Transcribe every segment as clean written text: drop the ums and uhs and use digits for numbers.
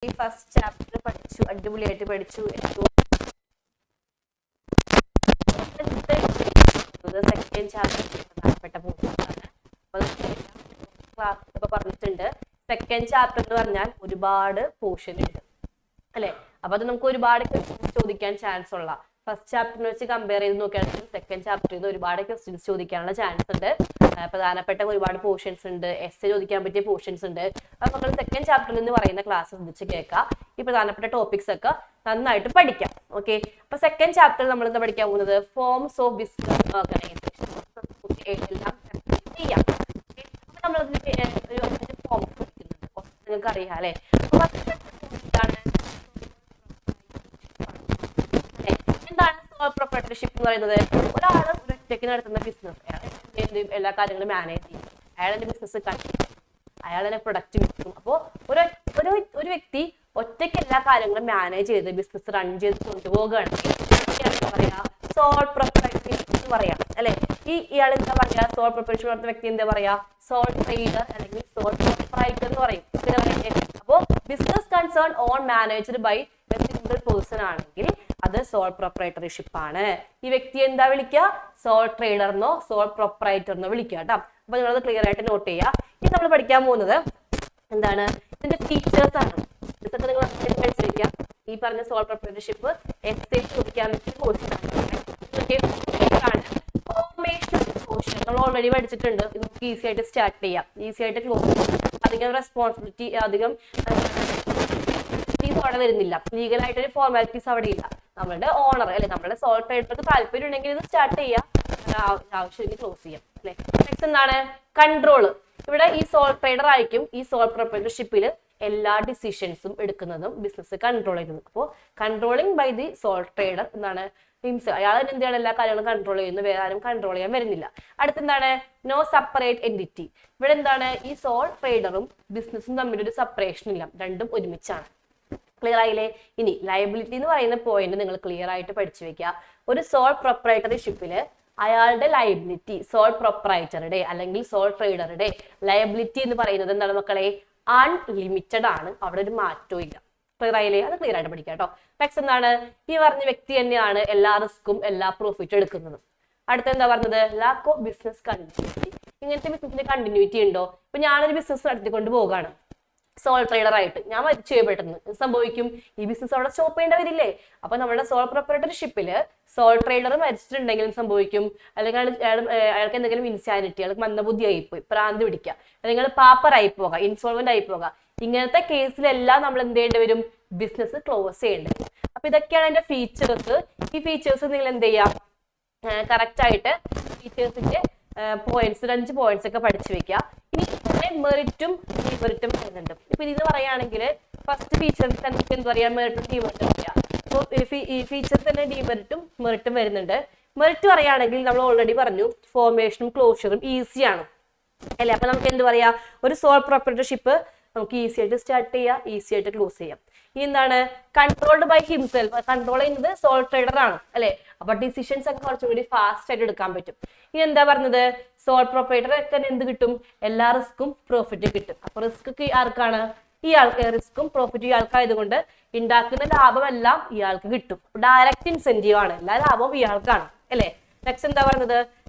ഈ first chapter പഠിച്ചു, അടിപൊളിയായിട്ട് പഠിച്ചു. സെക്കൻഡ് ചാപ്റ്റർ പ്രധാനപ്പെട്ട പോർഷനാണ്. ക്ലാസ് ഇപ്പൊ പറഞ്ഞിട്ടുണ്ട്. സെക്കൻഡ് ചാപ്റ്റർ എന്ന് പറഞ്ഞാൽ ഒരുപാട് പോർഷൻ ഉണ്ട് അല്ലെ. അപ്പൊ അത് നമുക്ക് ഒരുപാട് ക്വസ്റ്റ്യൻസ് ചോദിക്കാൻ ചാൻസ് ഉള്ള. ഫസ്റ്റ് ചാപ്റ്ററിനെ വെച്ച് കമ്പയർ ചെയ്ത് നോക്കുകയാണെങ്കിൽ സെക്കൻഡ് ചാപ്റ്ററിൽ നിന്ന് ഒരുപാട് ക്വസ്റ്റ്യൻസ് ചോദിക്കാനുള്ള ചാൻസ് ഉണ്ട്. പ്രധാനപ്പെട്ട ഒരുപാട് പോർഷൻസ് ഉണ്ട്, എസ്സേ ചോദിക്കാൻ പറ്റിയ പോർഷൻസ് ഉണ്ട്. അപ്പൊ നമ്മൾ സെക്കൻഡ് ചാപ്റ്ററിൽ നിന്ന് പറയുന്ന ക്ലാസ് ശ്രദ്ധിച്ച് കേൾക്കാം. ഈ പ്രധാനപ്പെട്ട ടോപ്പിക്സ് ഒക്കെ നന്നായിട്ട് പഠിക്കാം. ഓക്കെ, അപ്പൊ സെക്കൻഡ് ചാപ്റ്ററിൽ നമ്മൾ എന്താ പഠിക്കാൻ പോകുന്നത്? ഫോംസ് ഓഫ് ബിസിനസ് ഓർഗനൈസേഷൻ എല്ലാം ചെയ്യാം. നമ്മൾ ഫോംസ് പഠിക്കുന്നുണ്ട്, നിങ്ങൾക്ക് അറിയാം അല്ലെ. എന്താണ് സോൾ പ്രൊപ്രൈറ്റർഷിപ്പ് എന്ന് പറയുന്നത്? ഒരാൾ ഒറ്റയ്ക്ക് നടത്തുന്ന ബിസിനസ്, എല്ലാ കാര്യങ്ങളും മാനേജ് ചെയ്യും, അയാളെന്റെ ബിസിനസ് കണ്ടിന്യൂ, അയാളെ പ്രൊഡക്റ്റ് വിൽക്കും. അപ്പോ ഒരു വ്യക്തി ഒറ്റയ്ക്ക് എല്ലാ കാര്യങ്ങളും മാനേജ് ചെയ്ത് ബിസിനസ് റൺ ചെയ്ത് കൊണ്ടുപോകുകയാണെങ്കിൽ എന്താ പറയാ? സോൾ പ്രൊപ്രൈറ്റർഷിപ്പ് എന്ന് പറയാം അല്ലെ. ഇയാൾ എന്താ പറയാ? സോൾ പ്രൊപ്രൈറ്റർഷിപ്പ് നടത്തുന്ന വ്യക്തി എന്താ പറയാ? സോൾ ട്രേഡർ അല്ലെങ്കിൽ സോൾ പ്രൊപ്രൈറ്റർ എന്ന് പറയും. അപ്പോ business concern own managed by single person ആണെങ്കിൽ അത് സോൾ പ്രൊപ്രൈറ്റർഷിപ്പ് ആണ്. ഈ വ്യക്തി എന്താ വിളിക്കുക? സോൾ ട്രേഡർന്നോ സോൾ പ്രൊപ്രൈറ്റർന്നോ വിളിക്കുക കേട്ടോ. അപ്പൊ നിങ്ങളത് ക്ലിയർ ആയിട്ട് നോട്ട് ചെയ്യുക. ഇനി നമ്മൾ പഠിക്കാൻ പോകുന്നത് എന്താണ്? ഇതിന്റെ ഫീച്ചേഴ്സ് ആണ്. ഇതൊക്കെ നിങ്ങൾ പഠിച്ചിരിക്കുക. ഈ പറഞ്ഞ സോൾ പ്രൊപ്രൈറ്റർഷിപ്പ് എസ്സേ ചോദിക്കാൻ പറ്റിയ പോർഷനാണ്. നമ്മൾ ഓൾറെഡി പഠിച്ചിട്ടുണ്ട്. നമുക്ക് ഈസി ആയിട്ട് സ്റ്റാർട്ട് ചെയ്യാം, ഈസി ആയിട്ട് ക്ലോസ് ചെയ്യാം. അധികം റെസ്പോൺസിബിലിറ്റി, അധികം അവിടെ വരുന്നില്ല. ലീഗലായിട്ടൊരു ഫോർമാലിറ്റീസ് അവിടെ ഇല്ല. നമ്മുടെ ഓണർ അല്ലെ, നമ്മുടെ സോൾ ട്രേഡർക്ക് താല്പര്യം ഉണ്ടെങ്കിൽ ഇത് സ്റ്റാർട്ട് ചെയ്യാം, ആവശ്യമെങ്കിൽ ക്ലോസ് ചെയ്യാം അല്ലെ. നെക്സ്റ്റ് എന്താണ്? കൺട്രോള്. ഇവിടെ ഈ സോൾ ട്രേഡർ ആയിരിക്കും ഈ സോൾ പ്രൊപ്രൈറ്റർഷിപ്പിൽ എല്ലാ ഡിസിഷൻസും എടുക്കുന്നതും ബിസിനസ് കൺട്രോൾ ചെയ്യുന്നത്. അപ്പോൾ controlling by the sole trader എന്താണ്? അയാൾ എന്താണ് എല്ലാ കാര്യങ്ങളും കൺട്രോൾ ചെയ്യുന്നു, വേറെ ആരും കൺട്രോൾ ചെയ്യാൻ വരുന്നില്ല. അടുത്തെന്താണ്? No separate entity. ഇവിടെ എന്താണ്? ഈ സോൾ ട്രേഡറും ബിസിനസ്സും തമ്മിലൊരു സെപ്പറേഷൻ ഇല്ല, രണ്ടും ഒരുമിച്ചാണ്. ക്ലിയർ ആയില്ലേ? ഇനി ലയബിലിറ്റി എന്ന് പറയുന്ന പോയിന്റ് നിങ്ങൾ ക്ലിയർ ആയിട്ട് പഠിച്ചു വെക്കുക. ഒരു സോൾ പ്രൊപ്രൈറ്റർഷിപ്പില് അയാളുടെ ലയബിലിറ്റി, സോൾ പ്രൊപ്രൈറ്ററുടെ അല്ലെങ്കിൽ സോൾ ട്രേഡറുടെ ലയബിലിറ്റി എന്ന് പറയുന്നത് എന്താണ് മക്കളെ? അൺലിമിറ്റഡ് ആണ്. അവിടെ ഒരു മാറ്റവും ഇല്ല. ക്ലിയർ ആയില്ലേ? അത് ക്ലിയർ ആയിട്ട് പഠിക്കാം കേട്ടോ. നെക്സ്റ്റ് എന്താണ്? ഈ പറഞ്ഞ വ്യക്തി തന്നെയാണ് എല്ലാ റിസ്ക്കും എല്ലാ പ്രോഫിറ്റും എടുക്കുന്നത്. അടുത്ത എന്താ പറഞ്ഞത്? Lack of business continuity. ഇങ്ങനത്തെ ബിസിനസിന്റെ കണ്ടിന്യൂറ്റി ഉണ്ടോ? ഇപ്പൊ ഞാനൊരു ബിസിനസ് നടത്തിക്കൊണ്ട് പോകാണ് സോൾ ട്രേഡർ ആയിട്ട്, ഞാൻ മരിച്ചു പെട്ടെന്ന് സംഭവിക്കും, ഈ ബിസിനസ് അവിടെ സ്റ്റോപ്പ് ചെയ്യേണ്ടി വരില്ലേ? അപ്പൊ നമ്മുടെ സോൾ പ്രൊപ്രൈറ്റർഷിപ്പില് സോൾ ട്രേഡർ മരിച്ചിട്ടുണ്ടെങ്കിലും സംഭവിക്കും, അല്ലെങ്കിൽ അയാൾക്ക് എന്തെങ്കിലും ഇൻസാനിറ്റി, അയാൾക്ക് മന്ദബുദ്ധി ആയിപ്പോയി, ഭ്രാന്തി പിടിക്കുക, അല്ലെങ്കിൽ പാപ്പറായി പോകാം, ഇൻസോൾവെന്റ് ആയി പോകാം. ഇങ്ങനത്തെ കേസിലെല്ലാം നമ്മൾ എന്ത് ചെയ്യേണ്ടി വരും? ബിസിനസ് ക്ലോസ് ചെയ്യേണ്ടി വരും. അപ്പൊ ഇതൊക്കെയാണ് അതിന്റെ ഫീച്ചേഴ്സ്. ഈ ഫീച്ചേഴ്സ് നിങ്ങൾ എന്ത് ചെയ്യാം? കറക്റ്റ് ആയിട്ട് ഫീച്ചേഴ്സിന്റെ പോയിന്റ്സ്, 5 പോയിന്റ്സ് ഒക്കെ പഠിച്ചു വെക്കുക. ഇനി മെറിറ്റും ഡിമെറിറ്റും വരുന്നുണ്ട്. ഇപ്പൊ ഇത് പറയുകയാണെങ്കിൽ ഫസ്റ്റ് ഫീച്ചറിൽ തന്നെ എന്താ പറയാ? മെറിറ്റും ഡിമെറിറ്റും പറയാം. അപ്പോൾ ഈ ഫീച്ചർ തന്നെ ഡിമെറിറ്റും മെറിറ്റും വരുന്നുണ്ട്. മെറിറ്റ് പറയുകയാണെങ്കിൽ നമ്മൾ ഓൾറെഡി പറഞ്ഞു, ഫോർമേഷനും ക്ലോഷറും ഈസിയാണ് അല്ലെ. അപ്പൊ നമുക്ക് എന്ത് പറയാ? ഒരു സോൾ പ്രൊപ്രൈറ്റർഷിപ്പ് നമുക്ക് ഈസി ആയിട്ട് സ്റ്റാർട്ട് ചെയ്യാം, ഈസി ആയിട്ട് ക്ലോസ് ചെയ്യാം. ഈ എന്താണ്? Controlled by himself. കൺട്രോൾ ചെയ്യുന്നത് സോൾ ട്രേഡർ ആണ് അല്ലെ. അപ്പൊ ഡിസിഷൻസ് ഒക്കെ കുറച്ചും കൂടി ഫാസ്റ്റ് ആയിട്ട് എടുക്കാൻ പറ്റും. ഇനി എന്താ പറഞ്ഞത്? സോൾ പ്രൊപ്രൈറ്റർ ഒക്കെ എന്ത് കിട്ടും? എല്ലാ റിസ്ക്കും പ്രോഫിറ്റ് കിട്ടും. അപ്പൊ റിസ്ക് ആർക്കാണ്? റിസ്ക്കും പ്രോഫിറ്റും ഇയാൾക്കായതുകൊണ്ട് ഉണ്ടാക്കുന്ന ലാഭമെല്ലാം ഇയാൾക്ക് കിട്ടും. ഡയറക്റ്റ് ഇൻസെന്റീവ് ആണ്, എല്ലാ ലാഭവും ഇയാൾക്കാണ് അല്ലെ. നെക്സ്റ്റ് എന്താ പറഞ്ഞത്?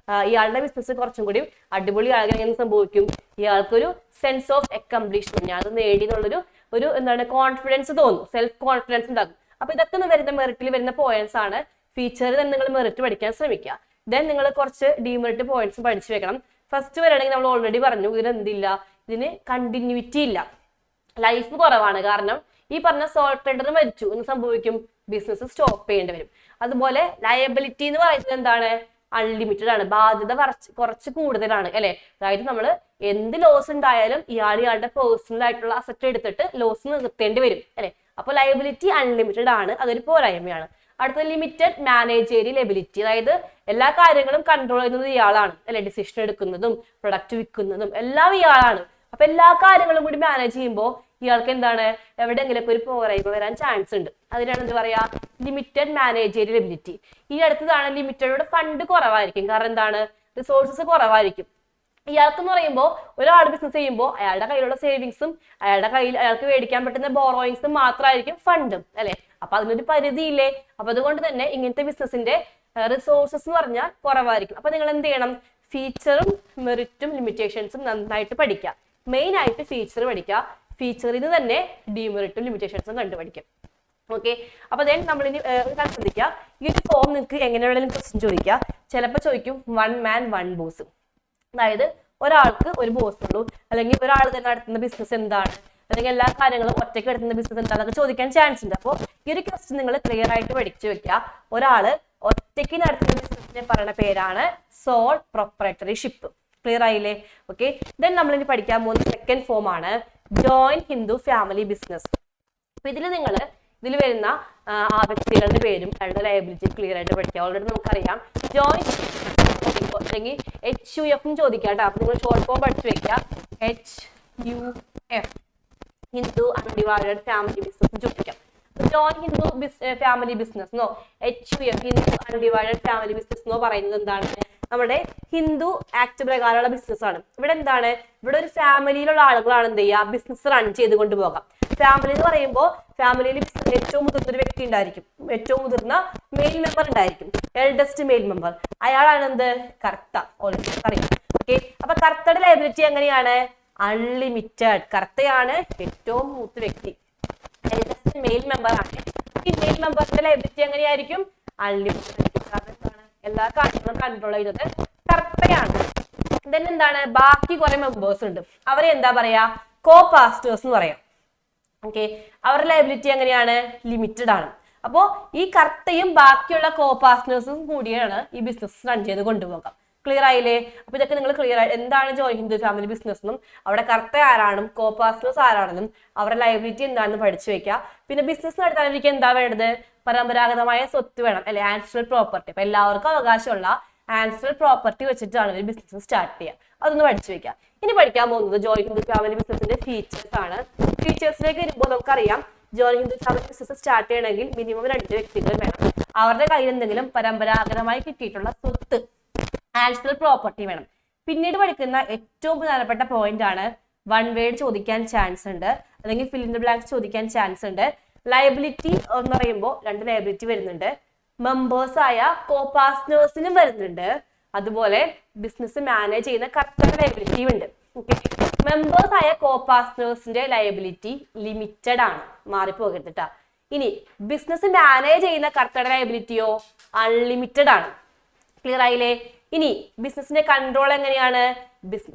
ഇയാളുടെ ബിസിനസ് കുറച്ചും കൂടി അടിപൊളി ആകാൻ സംഭവിക്കും. ഇയാൾക്കൊരു സെൻസ് ഓഫ് അക്കംപ്ലിഷ്മെന്റ്, ഞാൻ അത് നേടി എന്നുള്ളൊരു എന്താണ് കോൺഫിഡൻസ് തോന്നും, സെൽഫ് കോൺഫിഡൻസ് ഉണ്ടാകും. അപ്പൊ ഇതൊക്കെ വരുന്ന മെറിറ്റിൽ വരുന്ന പോയിന്റ്സ് ആണ്. ഫീച്ചർ തന്നെ നിങ്ങൾ മെറിറ്റ് പഠിക്കാൻ ശ്രമിക്കുക. ദെൻ നിങ്ങൾ കുറച്ച് ഡിമെറിറ്റ് പോയിന്റ്സ് പഠിച്ചു വെക്കണം. ഫസ്റ്റ് വരണമെങ്കിൽ നമ്മൾ ഓൾറെഡി പറഞ്ഞു, ഇതിന് എന്തില്ല? ഇതിന് കണ്ടിന്യൂറ്റി ഇല്ല, ലൈഫ് കുറവാണ്. കാരണം ഈ പറഞ്ഞ സോൾ ട്രേഡർ മരിച്ചു എന്ന് സംഭവിക്കും, ബിസിനസ് സ്റ്റോപ്പ് ചെയ്യേണ്ടി വരും. അതുപോലെ ലയബിലിറ്റി എന്ന് പറയുന്നത് എന്താണ്? അൺലിമിറ്റഡ് ആണ്, ബാധ്യത കുറച്ച് കൂടുതലാണ് അല്ലെ. അതായത് നമ്മൾ എന്ത് ലോസ് ഉണ്ടായാലും ഇയാളുടെ പേഴ്സണൽ ആയിട്ടുള്ള അസറ്റ് എടുത്തിട്ട് ലോസ് നിർത്തേണ്ടി വരും അല്ലെ. അപ്പൊ ലയബിലിറ്റി അൺലിമിറ്റഡ് ആണ്, അതൊരു പോരായ്മയാണ്. അടുത്ത ലിമിറ്റഡ് മാനേജറിയൽ എബിലിറ്റി, അതായത് എല്ലാ കാര്യങ്ങളും കൺട്രോൾ ചെയ്യുന്നത് ഇയാളാണ് അല്ലെ. ഡിസിഷൻ എടുക്കുന്നതും പ്രൊഡക്റ്റ് വിൽക്കുന്നതും എല്ലാം ഇയാളാണ്. അപ്പൊ എല്ലാ കാര്യങ്ങളും കൂടി മാനേജ് ചെയ്യുമ്പോൾ ഇയാൾക്ക് എന്താണ്? എവിടെയെങ്കിലൊക്കെ ഒരു പോരായ്മ വരാൻ ചാൻസ് ഉണ്ട്. അതിനാണ് എന്താ പറയാ? Limited managerial ability. ഈ അടുത്തതാണ് ലിമിറ്റഡ് ഫണ്ട് കുറവായിരിക്കും. കാരണം എന്താണ്? റിസോഴ്സസ് കുറവായിരിക്കും. ഇയാൾക്കെന്ന് പറയുമ്പോൾ ഒരാൾ ബിസിനസ് ചെയ്യുമ്പോൾ അയാളുടെ കയ്യിലുള്ള സേവിങ്സും അയാൾക്ക് മേടിക്കാൻ പറ്റുന്ന ബോറോയിങ്സും മാത്രമായിരിക്കും ഫണ്ടും അല്ലെ. അപ്പൊ അതിനൊരു പരിധിയില്ലേ. അപ്പൊ അതുകൊണ്ട് തന്നെ ഇങ്ങനത്തെ ബിസിനസിന്റെ റിസോഴ്സസ് എന്ന് പറഞ്ഞാൽ കുറവായിരിക്കും. അപ്പൊ നിങ്ങൾ എന്ത് ചെയ്യണം? ഫീച്ചറും മെറിറ്റും ലിമിറ്റേഷൻസും നന്നായിട്ട് പഠിക്കുക. മെയിൻ ആയിട്ട് ഫീച്ചർ പഠിക്കുക. ഫീച്ചറിൽ നിന്ന് തന്നെ ഡിമെറിറ്റും ലിമിറ്റേഷൻസും കണ്ടുപഠിക്കും. ഓക്കെ, അപ്പൊ then നമ്മൾ ഇനി ശ്രദ്ധിക്കുക. ഈ ഒരു ഫോം നിങ്ങൾക്ക് എങ്ങനെ വേണമെങ്കിലും ക്വസ്റ്റ്യൻ ചോദിക്കാം. ചിലപ്പോൾ ചോദിക്കും 1 man 1 boss. അതായത് ഒരാൾക്ക് ഒരു ബോസ് ഉള്ളൂ, അല്ലെങ്കിൽ ഒരാൾ തന്നെ നടത്തുന്ന ബിസിനസ് എന്താണ്, അല്ലെങ്കിൽ എല്ലാ കാര്യങ്ങളും ഒറ്റയ്ക്ക് നടത്തുന്ന ബിസിനസ് എന്താണെന്നൊക്കെ ചോദിക്കാൻ ചാൻസ് ഉണ്ട്. അപ്പോൾ ഈ ഒരു ക്വസ്റ്റ്യൻ നിങ്ങൾ ക്ലിയർ ആയിട്ട് പഠിച്ചു വെക്കുക. ഒരാള് ഒറ്റയ്ക്ക് നടത്തുന്ന ബിസിനസിനെ പറയുന്ന പേരാണ് സോൾ പ്രൊപ്പറേറ്ററിഷിപ്പ്. ക്ലിയർ ആയില്ലേ? ഓക്കെ, ദെൻ നമ്മൾ ഇനി പഠിക്കാൻ പോകുന്ന സെക്കൻഡ് ഫോം ആണ് ജോയിന്റ് ഹിന്ദു ഫാമിലി ബിസിനസ്. അപ്പൊ ഇതിൽ വരുന്ന ആ വ്യക്തികളുടെ പേരും അവരുടെ ലയബിലിറ്റിയും ക്ലിയർ ആയിട്ട് പഠിക്കുക. ഓൾറെഡി നമുക്കറിയാം ജോയിന്റ് അല്ലെങ്കിൽ HUF ചോദിക്കാം കേട്ടോ. അപ്പൊ നിങ്ങൾ ഷോർട്ട് ഫോം പഠിച്ചു വെക്കുക. HUF Hindu undivided family business ചോദിക്കാം. ജോയിന്റ് ഹിന്ദു ഫാമിലി ബിസിനസ് എന്നോ HUF Hindu undivided family business എന്നോ പറയുന്നത് എന്താണ്? നമ്മുടെ ഹിന്ദു ആക്ട് പ്രകാരമുള്ള ബിസിനസ് ആണ്. ഇവിടെ എന്താണ്? ഇവിടെ ഒരു ഫാമിലിയിലുള്ള ആളുകളാണ് എന്ത് ചെയ്യുക? ബിസിനസ് റൺ ചെയ്ത് കൊണ്ടുപോകാം. ഫാമിലി എന്ന് പറയുമ്പോൾ ഫാമിലിയിൽ ഏറ്റവും മുതിർന്ന ഒരു വ്യക്തി ഉണ്ടായിരിക്കും, ഏറ്റവും മുതിർന്ന മെയിൽ മെമ്പർ ഉണ്ടായിരിക്കും, എൽഡസ്റ്റ് മെയിൽ മെമ്പർ. അയാളാണ് എന്ത്? കർത്ത. ഓൾറെഡി അറിയാം. ഓക്കെ, അപ്പൊ കർത്തയുടെ ലയബിലിറ്റി എങ്ങനെയാണ്? അൺലിമിറ്റഡ്. കർത്തയാണ് ഏറ്റവും മൂത്ത വ്യക്തി, എൽഡസ്റ്റ് മെയിൽ മെമ്പർ ആണ്. ഈ മെയിൽ മെമ്പറിന്റെ ലയബിലിറ്റി എങ്ങനെയായിരിക്കും? അൺലിമിറ്റഡ്. കാരണം എന്താണ്? എല്ലാ കാര്യങ്ങളും കൺട്രോൾ ചെയ്യുന്നത് കർത്തയാണ്. ദെൻ എന്താണ്? ബാക്കി കുറെ മെമ്പേഴ്സ് ഉണ്ട്, അവരെ എന്താ പറയാ? കോ പാസ്റ്റേഴ്സ് എന്ന് പറയാം. ഓക്കെ, അവരുടെ ലയബിലിറ്റി എങ്ങനെയാണ്? ലിമിറ്റഡ് ആണ്. അപ്പോ ഈ കർത്തയും ബാക്കിയുള്ള കോ പാർട്ട്നേഴ്സും കൂടിയാണ് ഈ ബിസിനസ് റൺ ചെയ്ത് കൊണ്ടുപോകാം. ക്ലിയർ ആയില്ലേ? അപ്പൊ ഇതൊക്കെ നിങ്ങൾ ക്ലിയർ ആയി എന്താണ് ജോയിന്റ് ഹിന്ദു ഫാമിലി ബിസിനസ് എന്നും അവിടെ കർത്ത ആരാണെന്നും കോ പാർട്ട്നേഴ്സ് ആരാണെന്നും അവരുടെ ലയബിലിറ്റി എന്താണെന്ന് പഠിച്ചു വെക്കുക. പിന്നെ ബിസിനസ് നടത്താൻ എനിക്ക് എന്താ വേണ്ടത്? പരമ്പരാഗതമായ സ്വത്ത് വേണം അല്ലെ, ആൻസിസ്ട്രൽ പ്രോപ്പർട്ടി. അപ്പൊ എല്ലാവർക്കും അവകാശമുള്ള ആൻസിസ്ട്രൽ പ്രോപ്പർട്ടി വെച്ചിട്ടാണ് ഒരു ബിസിനസ് സ്റ്റാർട്ട് ചെയ്യുക. അതൊന്ന് പഠിച്ചു വെക്കുക. ഇനി പഠിക്കാൻ പോകുന്നത് ജോയിന്റ് ഹിന്ദു ഫാമിലി ബിസിനസിന്റെ ഫീച്ചേഴ്സ് ആണ്. ഫീച്ചേഴ്സിലേക്ക് വരുമ്പോൾ നമുക്കറിയാം joint Hindu family business start ചെയ്യണമെങ്കിൽ മിനിമം 2 വ്യക്തികൾ വേണം. അവരുടെ കയ്യിൽ എന്തെങ്കിലും പരമ്പരാഗതമായി കിട്ടിയിട്ടുള്ള സ്വത്ത് ആൻസിസ്ട്രൽ പ്രോപ്പർട്ടി വേണം. പിന്നീട് പഠിക്കുന്ന ഏറ്റവും പ്രധാനപ്പെട്ട പോയിന്റ് ആണ് വൺ വേർഡ് ചോദിക്കാൻ ചാൻസ് ഉണ്ട്, അല്ലെങ്കിൽ ഫിൽ ഇൻ ദി ബ്ലാങ്ക്സ് ചോദിക്കാൻ ചാൻസ് ഉണ്ട്. ലയബിലിറ്റി എന്ന് പറയുമ്പോൾ 2 ലയബിലിറ്റി വരുന്നുണ്ട്. മെമ്പേഴ്സ് ആയ കോ പാർട്ട്നേഴ്സിനും വരുന്നുണ്ട്. അതുപോലെ ബിസിനസ് മാനേജ് ചെയ്യുന്ന കർത്തയുടെ ലയബിലിറ്റിയും ഉണ്ട്. ഓക്കെ, മെമ്പേഴ്സ് ആയ കോ പാർട്ട്നേഴ്സിന്റെ ലയബിലിറ്റി ലിമിറ്റഡ് ആണ്, മാറിപ്പോകരുത് കേട്ടോ. ഇനി ബിസിനസ് മാനേജ് ചെയ്യുന്ന കർത്തയുടെ ലയബിലിറ്റിയോ അൺലിമിറ്റഡ് ആണ്. ക്ലിയർ ആയില്ലേ? ഇനി ബിസിനസിന്റെ കൺട്രോൾ എങ്ങനെയാണ്?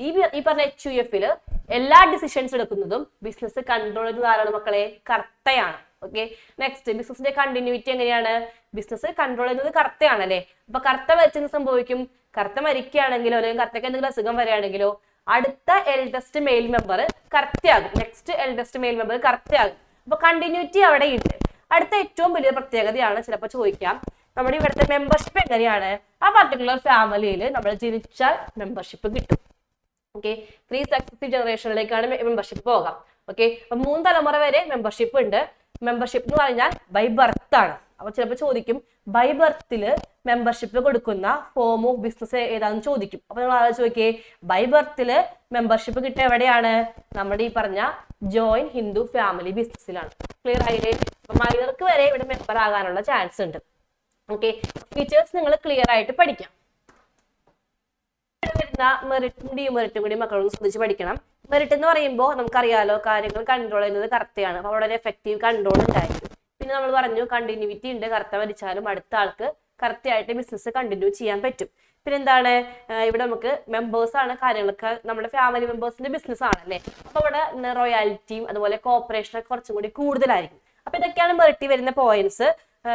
ഈ പറഞ്ഞ HUF-ല് എല്ലാ ഡിസിഷൻസ് എടുക്കുന്നതും ബിസിനസ് കൺട്രോൾ ചെയ്യുന്നത് ആരാണ് മക്കളെ? കർത്തയാണ്. ഓക്കെ, നെക്സ്റ്റ് ബിസിനസിന്റെ കണ്ടിന്യൂറ്റി എങ്ങനെയാണ്? ബിസിനസ് കൺട്രോൾ ചെയ്യുന്നത് കർത്തയാണ് അല്ലെ. അപ്പൊ കർത്ത മരിച്ചെന്ന് സംഭവിക്കും? കർത്ത മരിക്കുകയാണെങ്കിലോ അല്ലെങ്കിൽ കർത്തക്ക് എന്തെങ്കിലും അസുഖം വരികയാണെങ്കിലോ അടുത്ത എൽഡസ്റ്റ് മെയിൽ മെമ്പർ കർത്തയാകും. നെക്സ്റ്റ് എൽഡസ്റ്റ് മെയിൽ മെമ്പർ കർത്തയാകും. അപ്പൊ കണ്ടിന്യൂറ്റി അവിടെ ഉണ്ട്. അടുത്ത ഏറ്റവും വലിയ പ്രത്യേകതയാണ് ചിലപ്പോൾ ചോദിക്കാം, നമ്മുടെ ഇവിടുത്തെ മെമ്പർഷിപ്പ് എങ്ങനെയാണ്? ആ പർട്ടിക്കുലർ ഫാമിലിയിൽ നമ്മൾ ജനിച്ചാൽ മെമ്പർഷിപ്പ് കിട്ടും. ഓക്കെ, 3 സക്സസീവ് ജനറേഷനിലേക്കാണ് മെമ്പർഷിപ്പ് പോകാം. ഓക്കെ, അപ്പൊ 3 തലമുറ വരെ മെമ്പർഷിപ്പ് ഉണ്ട്. മെമ്പർഷിപ്പ് എന്ന് പറഞ്ഞാൽ ബൈ ബർത്ത് ആണ്. അപ്പൊ ചിലപ്പോൾ ചോദിക്കും ബൈ ബർത്തിൽ മെമ്പർഷിപ്പ് കൊടുക്കുന്ന ഫോം ഓഫ് ബിസിനസ് ഏതാണെന്ന് ചോദിക്കും. അപ്പൊ നമ്മൾ ആലോചിച്ച് നോക്കിയേ, ബൈ ബർത്തിൽ മെമ്പർഷിപ്പ് കിട്ടുക എവിടെയാണ്? നമ്മുടെ ഈ പറഞ്ഞ ജോയിന്റ് ഹിന്ദു ഫാമിലി ബിസിനസ്സിലാണ്. ക്ലിയർ ആയില്ലേ? അപ്പൊ മൈനർക്ക് വരെ ഇവിടെ മെമ്പർ ആകാനുള്ള ചാൻസ് ഉണ്ട്. ഓക്കെ, ഫീച്ചേഴ്സ് നിങ്ങൾ ക്ലിയർ ആയിട്ട് പഠിക്കാം. വരുന്ന മെറിറ്റും ഡിമെറിറ്റും കൂടി മക്കളൊന്ന് ശ്രദ്ധിച്ച് പഠിക്കണം. മെറിറ്റ് എന്ന് പറയുമ്പോൾ നമുക്കറിയാലോ കാര്യങ്ങൾ കൺട്രോൾ ചെയ്യുന്നത് കർത്തയാണ്. അപ്പൊ അവിടെ ഒരു എഫക്റ്റീവ് കൺട്രോൾ ഉണ്ടായിരിക്കും. പിന്നെ നമ്മൾ പറഞ്ഞു കണ്ടിന്യൂറ്റി ഉണ്ട്, കർത്ത മരിച്ചാലും അടുത്ത ആൾക്ക് കറക്റ്റായിട്ട് ബിസിനസ് കണ്ടിന്യൂ ചെയ്യാൻ പറ്റും. പിന്നെ എന്താണ് ഇവിടെ നമുക്ക് മെമ്പേഴ്സ് ആണ് കാര്യങ്ങളൊക്കെ നമ്മുടെ ഫാമിലി മെമ്പേഴ്സിന്റെ ബിസിനസ് ആണല്ലേ. അപ്പൊ ഇവിടെ റോയാലിറ്റിയും അതുപോലെ കോപ്പറേഷനൊക്കെ കുറച്ചും കൂടി കൂടുതലായിരിക്കും. അപ്പൊ ഇതൊക്കെയാണ് മെറിറ്റ് വരുന്ന പോയിന്റ്സ്.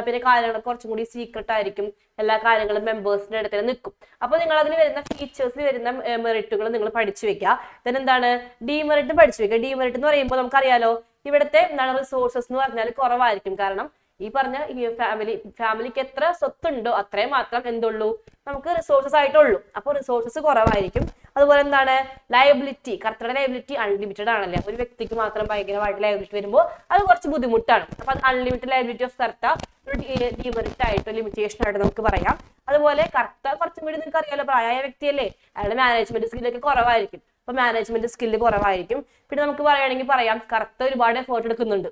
പിന്നെ കാര്യങ്ങളൊക്കെ കുറച്ചും കൂടി സീക്രട്ട് ആയിരിക്കും, എല്ലാ കാര്യങ്ങളും മെമ്പേഴ്സിന്റെ അടുത്ത് നിൽക്കും. അപ്പൊ നിങ്ങൾ അതിൽ വരുന്ന ഫീച്ചേഴ്സിൽ വരുന്ന മെറിറ്റുകൾ നിങ്ങൾ പഠിച്ചു വെക്കുക. then എന്താണ് ഡിമെറിറ്റും പഠിച്ചു വെക്കുക. ഡിമെറിറ്റ് എന്ന് പറയുമ്പോൾ നമുക്കറിയാലോ ഇവിടുത്തെ എന്താണ് റിസോഴ്സസ് എന്ന് പറഞ്ഞാൽ കുറവായിരിക്കും. കാരണം ഈ പറഞ്ഞ ഫാമിലിക്ക് എത്ര സ്വത്തുണ്ടോ അത്രയും മാത്രം എന്തുള്ളൂ നമുക്ക് റിസോഴ്സസ് ആയിട്ടുള്ളൂ. അപ്പോൾ റിസോഴ്സസ് കുറവായിരിക്കും. അതുപോലെ എന്താണ് ലയബിലിറ്റി, കർത്തയുടെ ലയബിലിറ്റി അൺലിമിറ്റഡ് ആണല്ലേ. ഒരു വ്യക്തിക്ക് മാത്രം ഭയങ്കരമായിട്ട് ലയബിലിറ്റി വരുമ്പോൾ അത് കുറച്ച് ബുദ്ധിമുട്ടാണ്. അപ്പൊ അത് അൺലിമിറ്റഡ് ലയബിലിറ്റി ഓഫ് കർത്ത ഒരു ഡിമെറിറ്റ് ആയിട്ട് ലിമിറ്റേഷൻ ആയിട്ട് നമുക്ക് പറയാം. അതുപോലെ കർത്ത കുറച്ചും കൂടി നിങ്ങൾക്ക് അറിയാലോ പ്രായമായ വ്യക്തിയല്ലേ, അയാളുടെ മാനേജ്മെന്റ് സ്കില്ലൊക്കെ കുറവായിരിക്കും. അപ്പൊ മാനേജ്മെന്റ് സ്കില്ല് കുറവായിരിക്കും. പിന്നെ നമുക്ക് പറയുകയാണെങ്കിൽ പറയാം കർത്ത ഒരുപാട് എഫേർട്ട് എടുക്കുന്നുണ്ട്,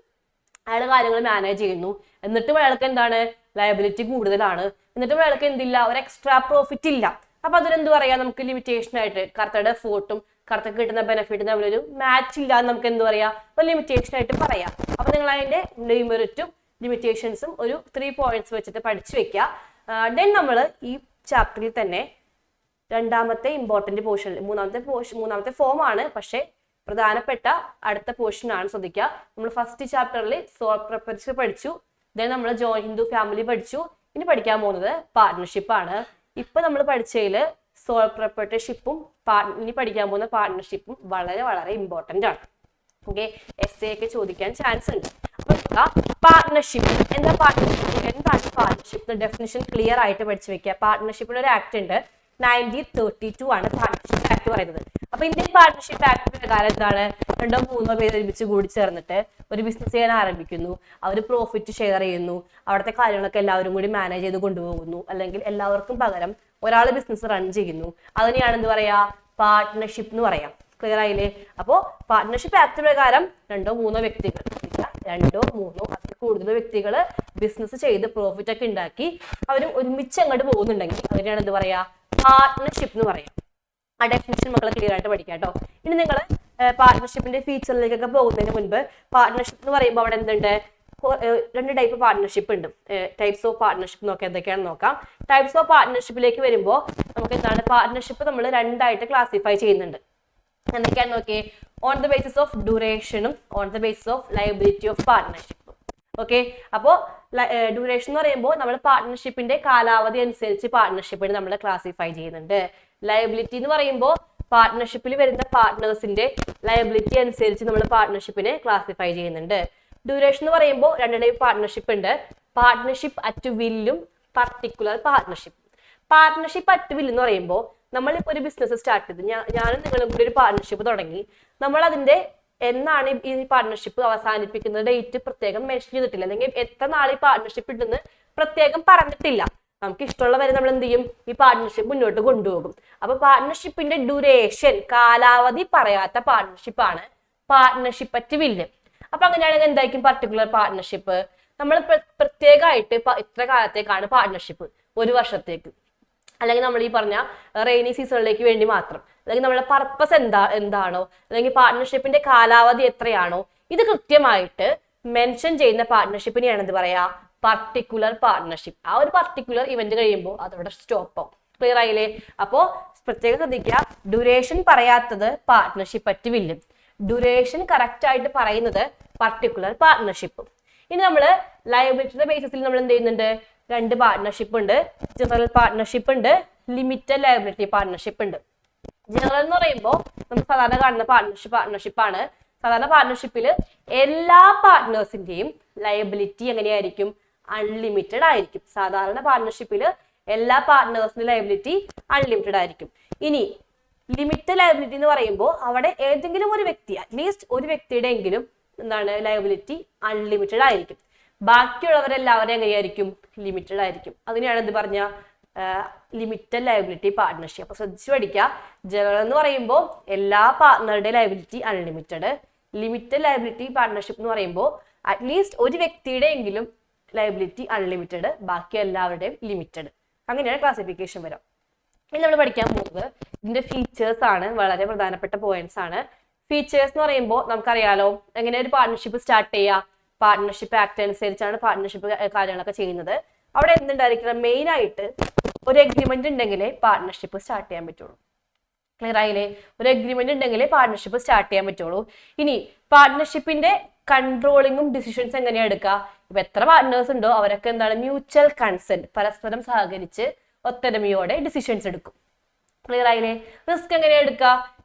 അയാൾ കാര്യങ്ങൾ മാനേജ് ചെയ്യുന്നു, എന്നിട്ടും അയാൾക്ക് എന്താണ് ലയബിലിറ്റി കൂടുതലാണ്, എന്നിട്ടും അയാൾക്ക് എന്തില്ല ഒരു എക്സ്ട്രാ പ്രോഫിറ്റ് ഇല്ല. അപ്പൊ അതിനെന്ത് പറയാം നമുക്ക് ലിമിറ്റേഷൻ ആയിട്ട് കർത്തയുടെ എഫേർട്ടും കർത്തക്ക് കിട്ടുന്ന ബെനിഫിറ്റും തമ്മിലൊരു മാച്ച് ഇല്ല എന്ന് നമുക്ക് എന്ത് പറയാം ഒരു ലിമിറ്റേഷൻ ആയിട്ട് പറയാം. അപ്പൊ നിങ്ങൾ അതിന്റെ ഡിമെറിറ്റും ലിമിറ്റേഷൻസും ഒരു 3 പോയിന്റ്സ് വെച്ചിട്ട് പഠിച്ചു വെക്കുക. ദെൻ നമ്മൾ ഈ ചാപ്റ്ററിൽ തന്നെ രണ്ടാമത്തെ ഇമ്പോർട്ടന്റ് പോർഷൻ, മൂന്നാമത്തെ ഫോം ആണ്, പക്ഷെ പ്രധാനപ്പെട്ട അടുത്ത പോർഷൻ ആണ്. ശ്രദ്ധിക്കുക, നമ്മൾ ഫസ്റ്റ് ചാപ്റ്ററിൽ സോൾ പ്രപ്പറേഷൻ പഠിച്ചു, ദെൻ നമ്മൾ ജോയിൻ ഹിന്ദു ഫാമിലി പഠിച്ചു. ഇനി പഠിക്കാൻ പോകുന്നത് പാർട്ട്ണർഷിപ്പ് ആണ്. ഇപ്പൊ നമ്മൾ പഠിച്ചതിൽ സോൾ പ്രപ്പറേറ്റർഷിപ്പും ഇനി പഠിക്കാൻ പോകുന്ന പാർട്ട്ണർഷിപ്പും വളരെ വളരെ ഇമ്പോർട്ടന്റ് ആണ്. ഓക്കെ, എസ്സേ ഒക്കെ ചോദിക്കാൻ ചാൻസ് ഉണ്ട്. അപ്പൊ പാർട്ട്ണർഷിപ്പ് എന്താ, പാർട്ട്ണർഷിപ്പ് ഡെഫിനിഷൻ ക്ലിയർ ആയിട്ട് പഠിച്ചു വെക്കുക. പാർട്ട്ണർഷിപ്പിന് ഒരു ആക്ട് ഉണ്ട്, 1932 ആണ് പാർട്ട്ണർഷിപ്പ് ആക്ട് പറയുന്നത്. അപ്പൊ ഇന്ത്യൻ പാർട്ട്ണർഷിപ്പ് ആക്ട് പ്രകാരം എന്താണ്, 2-3 പേര് ഒരുമിച്ച് കൂടി ചേർന്നിട്ട് ഒരു ബിസിനസ് ചെയ്യാൻ ആരംഭിക്കുന്നു, അവർ പ്രോഫിറ്റ് ഷെയർ ചെയ്യുന്നു, അവിടുത്തെ കാര്യങ്ങളൊക്കെ എല്ലാവരും കൂടി മാനേജ് ചെയ്ത് കൊണ്ടുപോകുന്നു, അല്ലെങ്കിൽ എല്ലാവർക്കും പകരം ഒരാൾ ബിസിനസ് റൺ ചെയ്യുന്നു, അതിനെയാണ് എന്ത് പറയാ പാർട്ട്ണർഷിപ്പ് എന്ന് പറയാം. ക്ലിയർ ആയില്ലേ? അപ്പോ പാർട്ട്ണർഷിപ്പ് ആക്ട് പ്രകാരം 2-3 വ്യക്തികൾ, 2-3 അതിൽ കൂടുതൽ വ്യക്തികൾ ബിസിനസ് ചെയ്ത് പ്രോഫിറ്റ് ഒക്കെ ഉണ്ടാക്കി അവർ ഒരുമിച്ച് അങ്ങോട്ട് പോകുന്നുണ്ടെങ്കിൽ അതിനെയാണ് എന്ത് പറയാ പാർട്ട്ണർഷിപ്പ് എന്ന് പറയാം. ആ ഡെഫിനിഷൻ മക്കളെ ക്ലിയർ ആയിട്ട് പഠിക്കാം കേട്ടോ. ഇനി നിങ്ങൾ പാർട്ട്ണർഷിപ്പിന്റെ ഫീച്ചറിലേക്കൊക്കെ പോകുന്നതിന് മുൻപ് പാർട്ട്ണർഷിപ്പ് എന്ന് പറയുമ്പോൾ അവിടെ എന്തുണ്ട്, 2 ടൈപ്പ് പാർട്ട്ണർഷിപ്പ് ഉണ്ട്. ടൈപ്സ് ഓഫ് പാർട്ട്ണർഷിപ്പ് നോക്കാം, എന്തൊക്കെയാണെന്ന് നോക്കാം. ടൈപ്സ് ഓഫ് പാർട്ട്ണർഷിപ്പിലേക്ക് വരുമ്പോൾ നമുക്ക് എന്താണ് പാർട്ട്ണർഷിപ്പ് നമ്മൾ 2 ക്ലാസിഫൈ ചെയ്യുന്നുണ്ട്. എന്തൊക്കെയാണെന്ന് നോക്കിയേ, ഓൺ ദ ബേസിസ് ഓഫ് ഡ്യൂറേഷനും on the basis of liability of partnership. Okay, അപ്പോൾ ഡ്യൂറേഷൻ എന്ന് പറയുമ്പോൾ നമ്മൾ പാർട്ട്ണർഷിപ്പിന്റെ കാലാവധി അനുസരിച്ച് പാർട്ട്ണർഷിപ്പിന് നമ്മൾ ക്ലാസിഫൈ ചെയ്യുന്നുണ്ട്. ലയബിലിറ്റി എന്ന് പറയുമ്പോൾ പാർട്ട്ണർഷിപ്പിൽ വരുന്ന പാർട്ട്നേഴ്സിന്റെ ലയബിലിറ്റി അനുസരിച്ച് നമ്മൾ പാർട്ട്ണർഷിപ്പിനെ ക്ലാസിഫൈ ചെയ്യുന്നുണ്ട്. ഡ്യൂറേഷൻ എന്ന് പറയുമ്പോൾ 2 ടൈപ്പ് പാർട്ട്ണർഷിപ്പ് ഉണ്ട്, പാർട്ട്ണർഷിപ്പ് അറ്റ് വില്ലും particular partnership. Partnership at will എന്ന് പറയുമ്പോൾ നമ്മളിപ്പോൾ ഒരു ബിസിനസ് സ്റ്റാർട്ട് ചെയ്ത് ഞാനും നിങ്ങളും കൂടി ഒരു പാർട്ട്ണർഷിപ്പ് തുടങ്ങി, നമ്മൾ അതിന്റെ എന്നാണ് ഈ പാർട്ട്ണർഷിപ്പ് അവസാനിപ്പിക്കുന്ന ഡേറ്റ് പ്രത്യേകം മെൻഷൻ ചെയ്തിട്ടില്ല, അല്ലെങ്കിൽ എത്ര നാൾ ഈ പാർട്ട്ണർഷിപ്പ് ഉണ്ടെന്ന് പ്രത്യേകം പറഞ്ഞിട്ടില്ല. നമുക്ക് ഇഷ്ടമുള്ള വരെ നമ്മൾ എന്ത് ചെയ്യും, ഈ പാർട്ട്ണർഷിപ്പ് മുന്നോട്ട് കൊണ്ടുപോകും. അപ്പൊ പാർട്ട്ണർഷിപ്പിന്റെ ഡ്യൂറേഷൻ കാലാവധി പറയാത്ത പാർട്ട്ണർഷിപ്പാണ് പാർട്ട്ണർഷിപ്പ് അറ്റ് വില്ല്. അപ്പൊ അങ്ങനെയാണെങ്കിൽ എന്തായിരിക്കും പർട്ടിക്കുലർ പാർട്ട്ണർഷിപ്പ്, നമ്മൾ പ്രത്യേകമായിട്ട് ഇത്ര കാലത്തേക്കാണ് പാർട്ട്ണർഷിപ്പ്, 1 വർഷത്തേക്ക്, അല്ലെങ്കിൽ നമ്മൾ ഈ പറഞ്ഞ റെയിനി സീസണിലേക്ക് വേണ്ടി മാത്രം, അല്ലെങ്കിൽ നമ്മുടെ പർപ്പസ് എന്താണോ, അല്ലെങ്കിൽ പാർട്ട്ണർഷിപ്പിന്റെ കാലാവധി എത്രയാണോ, ഇത് കൃത്യമായിട്ട് മെൻഷൻ ചെയ്യുന്ന പാർട്ട്ണർഷിപ്പിനെയാണ് എന്ത് പറയാ പർട്ടിക്കുലർ പാർട്ട്ണർഷിപ്പ്. ആ ഒരു പർട്ടിക്കുലർ ഇവന്റ് കഴിയുമ്പോൾ അതോടെ സ്റ്റോപ്പ് ആവും. ക്ലിയർ ആയില്ലേ? അപ്പോ പ്രത്യേകം ശ്രദ്ധിക്കുക, ഡ്യൂറേഷൻ പറയാത്തത് പാർട്ട്ണർഷിപ്പ് അറ്റ് വില്ലും, ഡ്യൂറേഷൻ കറക്റ്റ് ആയിട്ട് പറയുന്നത് പർട്ടിക്കുലർ പാർട്ട്ണർഷിപ്പ്. ഇനി നമ്മൾ ലയബിലിറ്റിയുടെ ബേസിസിൽ നമ്മൾ എന്ത് ചെയ്യുന്നുണ്ട്, 2 പാർട്ട്ണർഷിപ്പ് ഉണ്ട്, ജനറൽ പാർട്ട്ണർഷിപ്പ് ഉണ്ട്, ലിമിറ്റഡ് ലയബിലിറ്റി പാർട്ട്ണർഷിപ്പ് ഉണ്ട്. ജനറൽ എന്ന് പറയുമ്പോൾ നമ്മൾ സാധാരണ കാണുന്ന പാർട്ട്ണർഷിപ്പാണ്. സാധാരണ പാർട്ട്ണർഷിപ്പിൽ എല്ലാ പാർട്ട്നേഴ്സിന്റെയും ലയബിലിറ്റി എങ്ങനെയായിരിക്കും, അൺലിമിറ്റഡ് ആയിരിക്കും. സാധാരണ പാർട്ട്ണർഷിപ്പിൽ എല്ലാ പാർട്ട്നേഴ്സിന്റെ ലയബിലിറ്റി അൺലിമിറ്റഡ് ആയിരിക്കും. ഇനി ലിമിറ്റഡ് ലയബിലിറ്റി എന്ന് പറയുമ്പോൾ അവിടെ ഏതെങ്കിലും ഒരു വ്യക്തി, അറ്റ്ലീസ്റ്റ് ഒരു വ്യക്തിയുടെ എങ്കിലും എന്താണ് ലയബിലിറ്റി അൺലിമിറ്റഡ് ആയിരിക്കും. ബാക്കിയുള്ളവരെല്ലാവരും എങ്ങനെയായിരിക്കും, ലിമിറ്റഡ് ആയിരിക്കും. അതിനെയാണ് എന്ത് പറഞ്ഞ ലിമിറ്റഡ് ലയബിലിറ്റി പാർട്ട്ണർഷിപ്പ്. അപ്പൊ ശ്രദ്ധിച്ചു പഠിക്കുക, ജനറൽ എന്ന് പറയുമ്പോൾ എല്ലാ പാർട്ട്ണറുടെ liability unlimited, limited liability partnership എന്ന് പറയുമ്പോൾ അറ്റ്ലീസ്റ്റ് ഒരു വ്യക്തിയുടെ എങ്കിലും ലയബിലിറ്റി അൺലിമിറ്റഡ്, ബാക്കി എല്ലാവരുടെയും ലിമിറ്റഡ്. അങ്ങനെയാണ് ക്ലാസിഫിക്കേഷൻ വരാം. ഇനി നമ്മൾ പഠിക്കാൻ പോകുന്നത് ഇതിന്റെ ഫീച്ചേഴ്സ് ആണ്, വളരെ പ്രധാനപ്പെട്ട പോയിന്റ്സ് ആണ്. ഫീച്ചേഴ്സ് എന്ന് പറയുമ്പോൾ നമുക്കറിയാലോ എങ്ങനെ ഒരു പാർട്ട്ണർഷിപ്പ് സ്റ്റാർട്ട് ചെയ്യുക, പാർട്ട്ണർഷിപ്പ് ആക്ട് അനുസരിച്ചാണ് പാർട്ട്ണർഷിപ്പ് കാര്യങ്ങളൊക്കെ ചെയ്യുന്നത്. അവിടെ എന്തുണ്ടായിരിക്കണം, മെയിൻ ആയിട്ട് ഒരു എഗ്രിമെന്റ് ഉണ്ടെങ്കിലേ പാർട്ട്ണർഷിപ്പ് സ്റ്റാർട്ട് ചെയ്യാൻ പറ്റുള്ളൂ. ക്ലിയർ ആയില്ലേ? ഒരു എഗ്രിമെന്റ് ഉണ്ടെങ്കിലേ പാർട്ട്ണർഷിപ്പ് സ്റ്റാർട്ട് ചെയ്യാൻ പറ്റുള്ളൂ. ഇനി പാർട്ട്ണർഷിപ്പിന്റെ കൺട്രോളിങ്ങും ഡിസിഷൻസ് എങ്ങനെയാണ് എടുക്കുക, ഇപ്പൊ എത്ര പാർട്ട്നേഴ്സ് ഉണ്ടോ അവരൊക്കെ എന്താണ് മ്യൂച്വൽ കൺസെന്റ്, പരസ്പരം സഹകരിച്ച് ഒത്തൊരുമയോടെ ഡിസിഷൻസ് എടുക്കും. ക്ലിയർ ആയില്ലേ? റിസ്ക് എങ്ങനെയാ എടുക്കുക?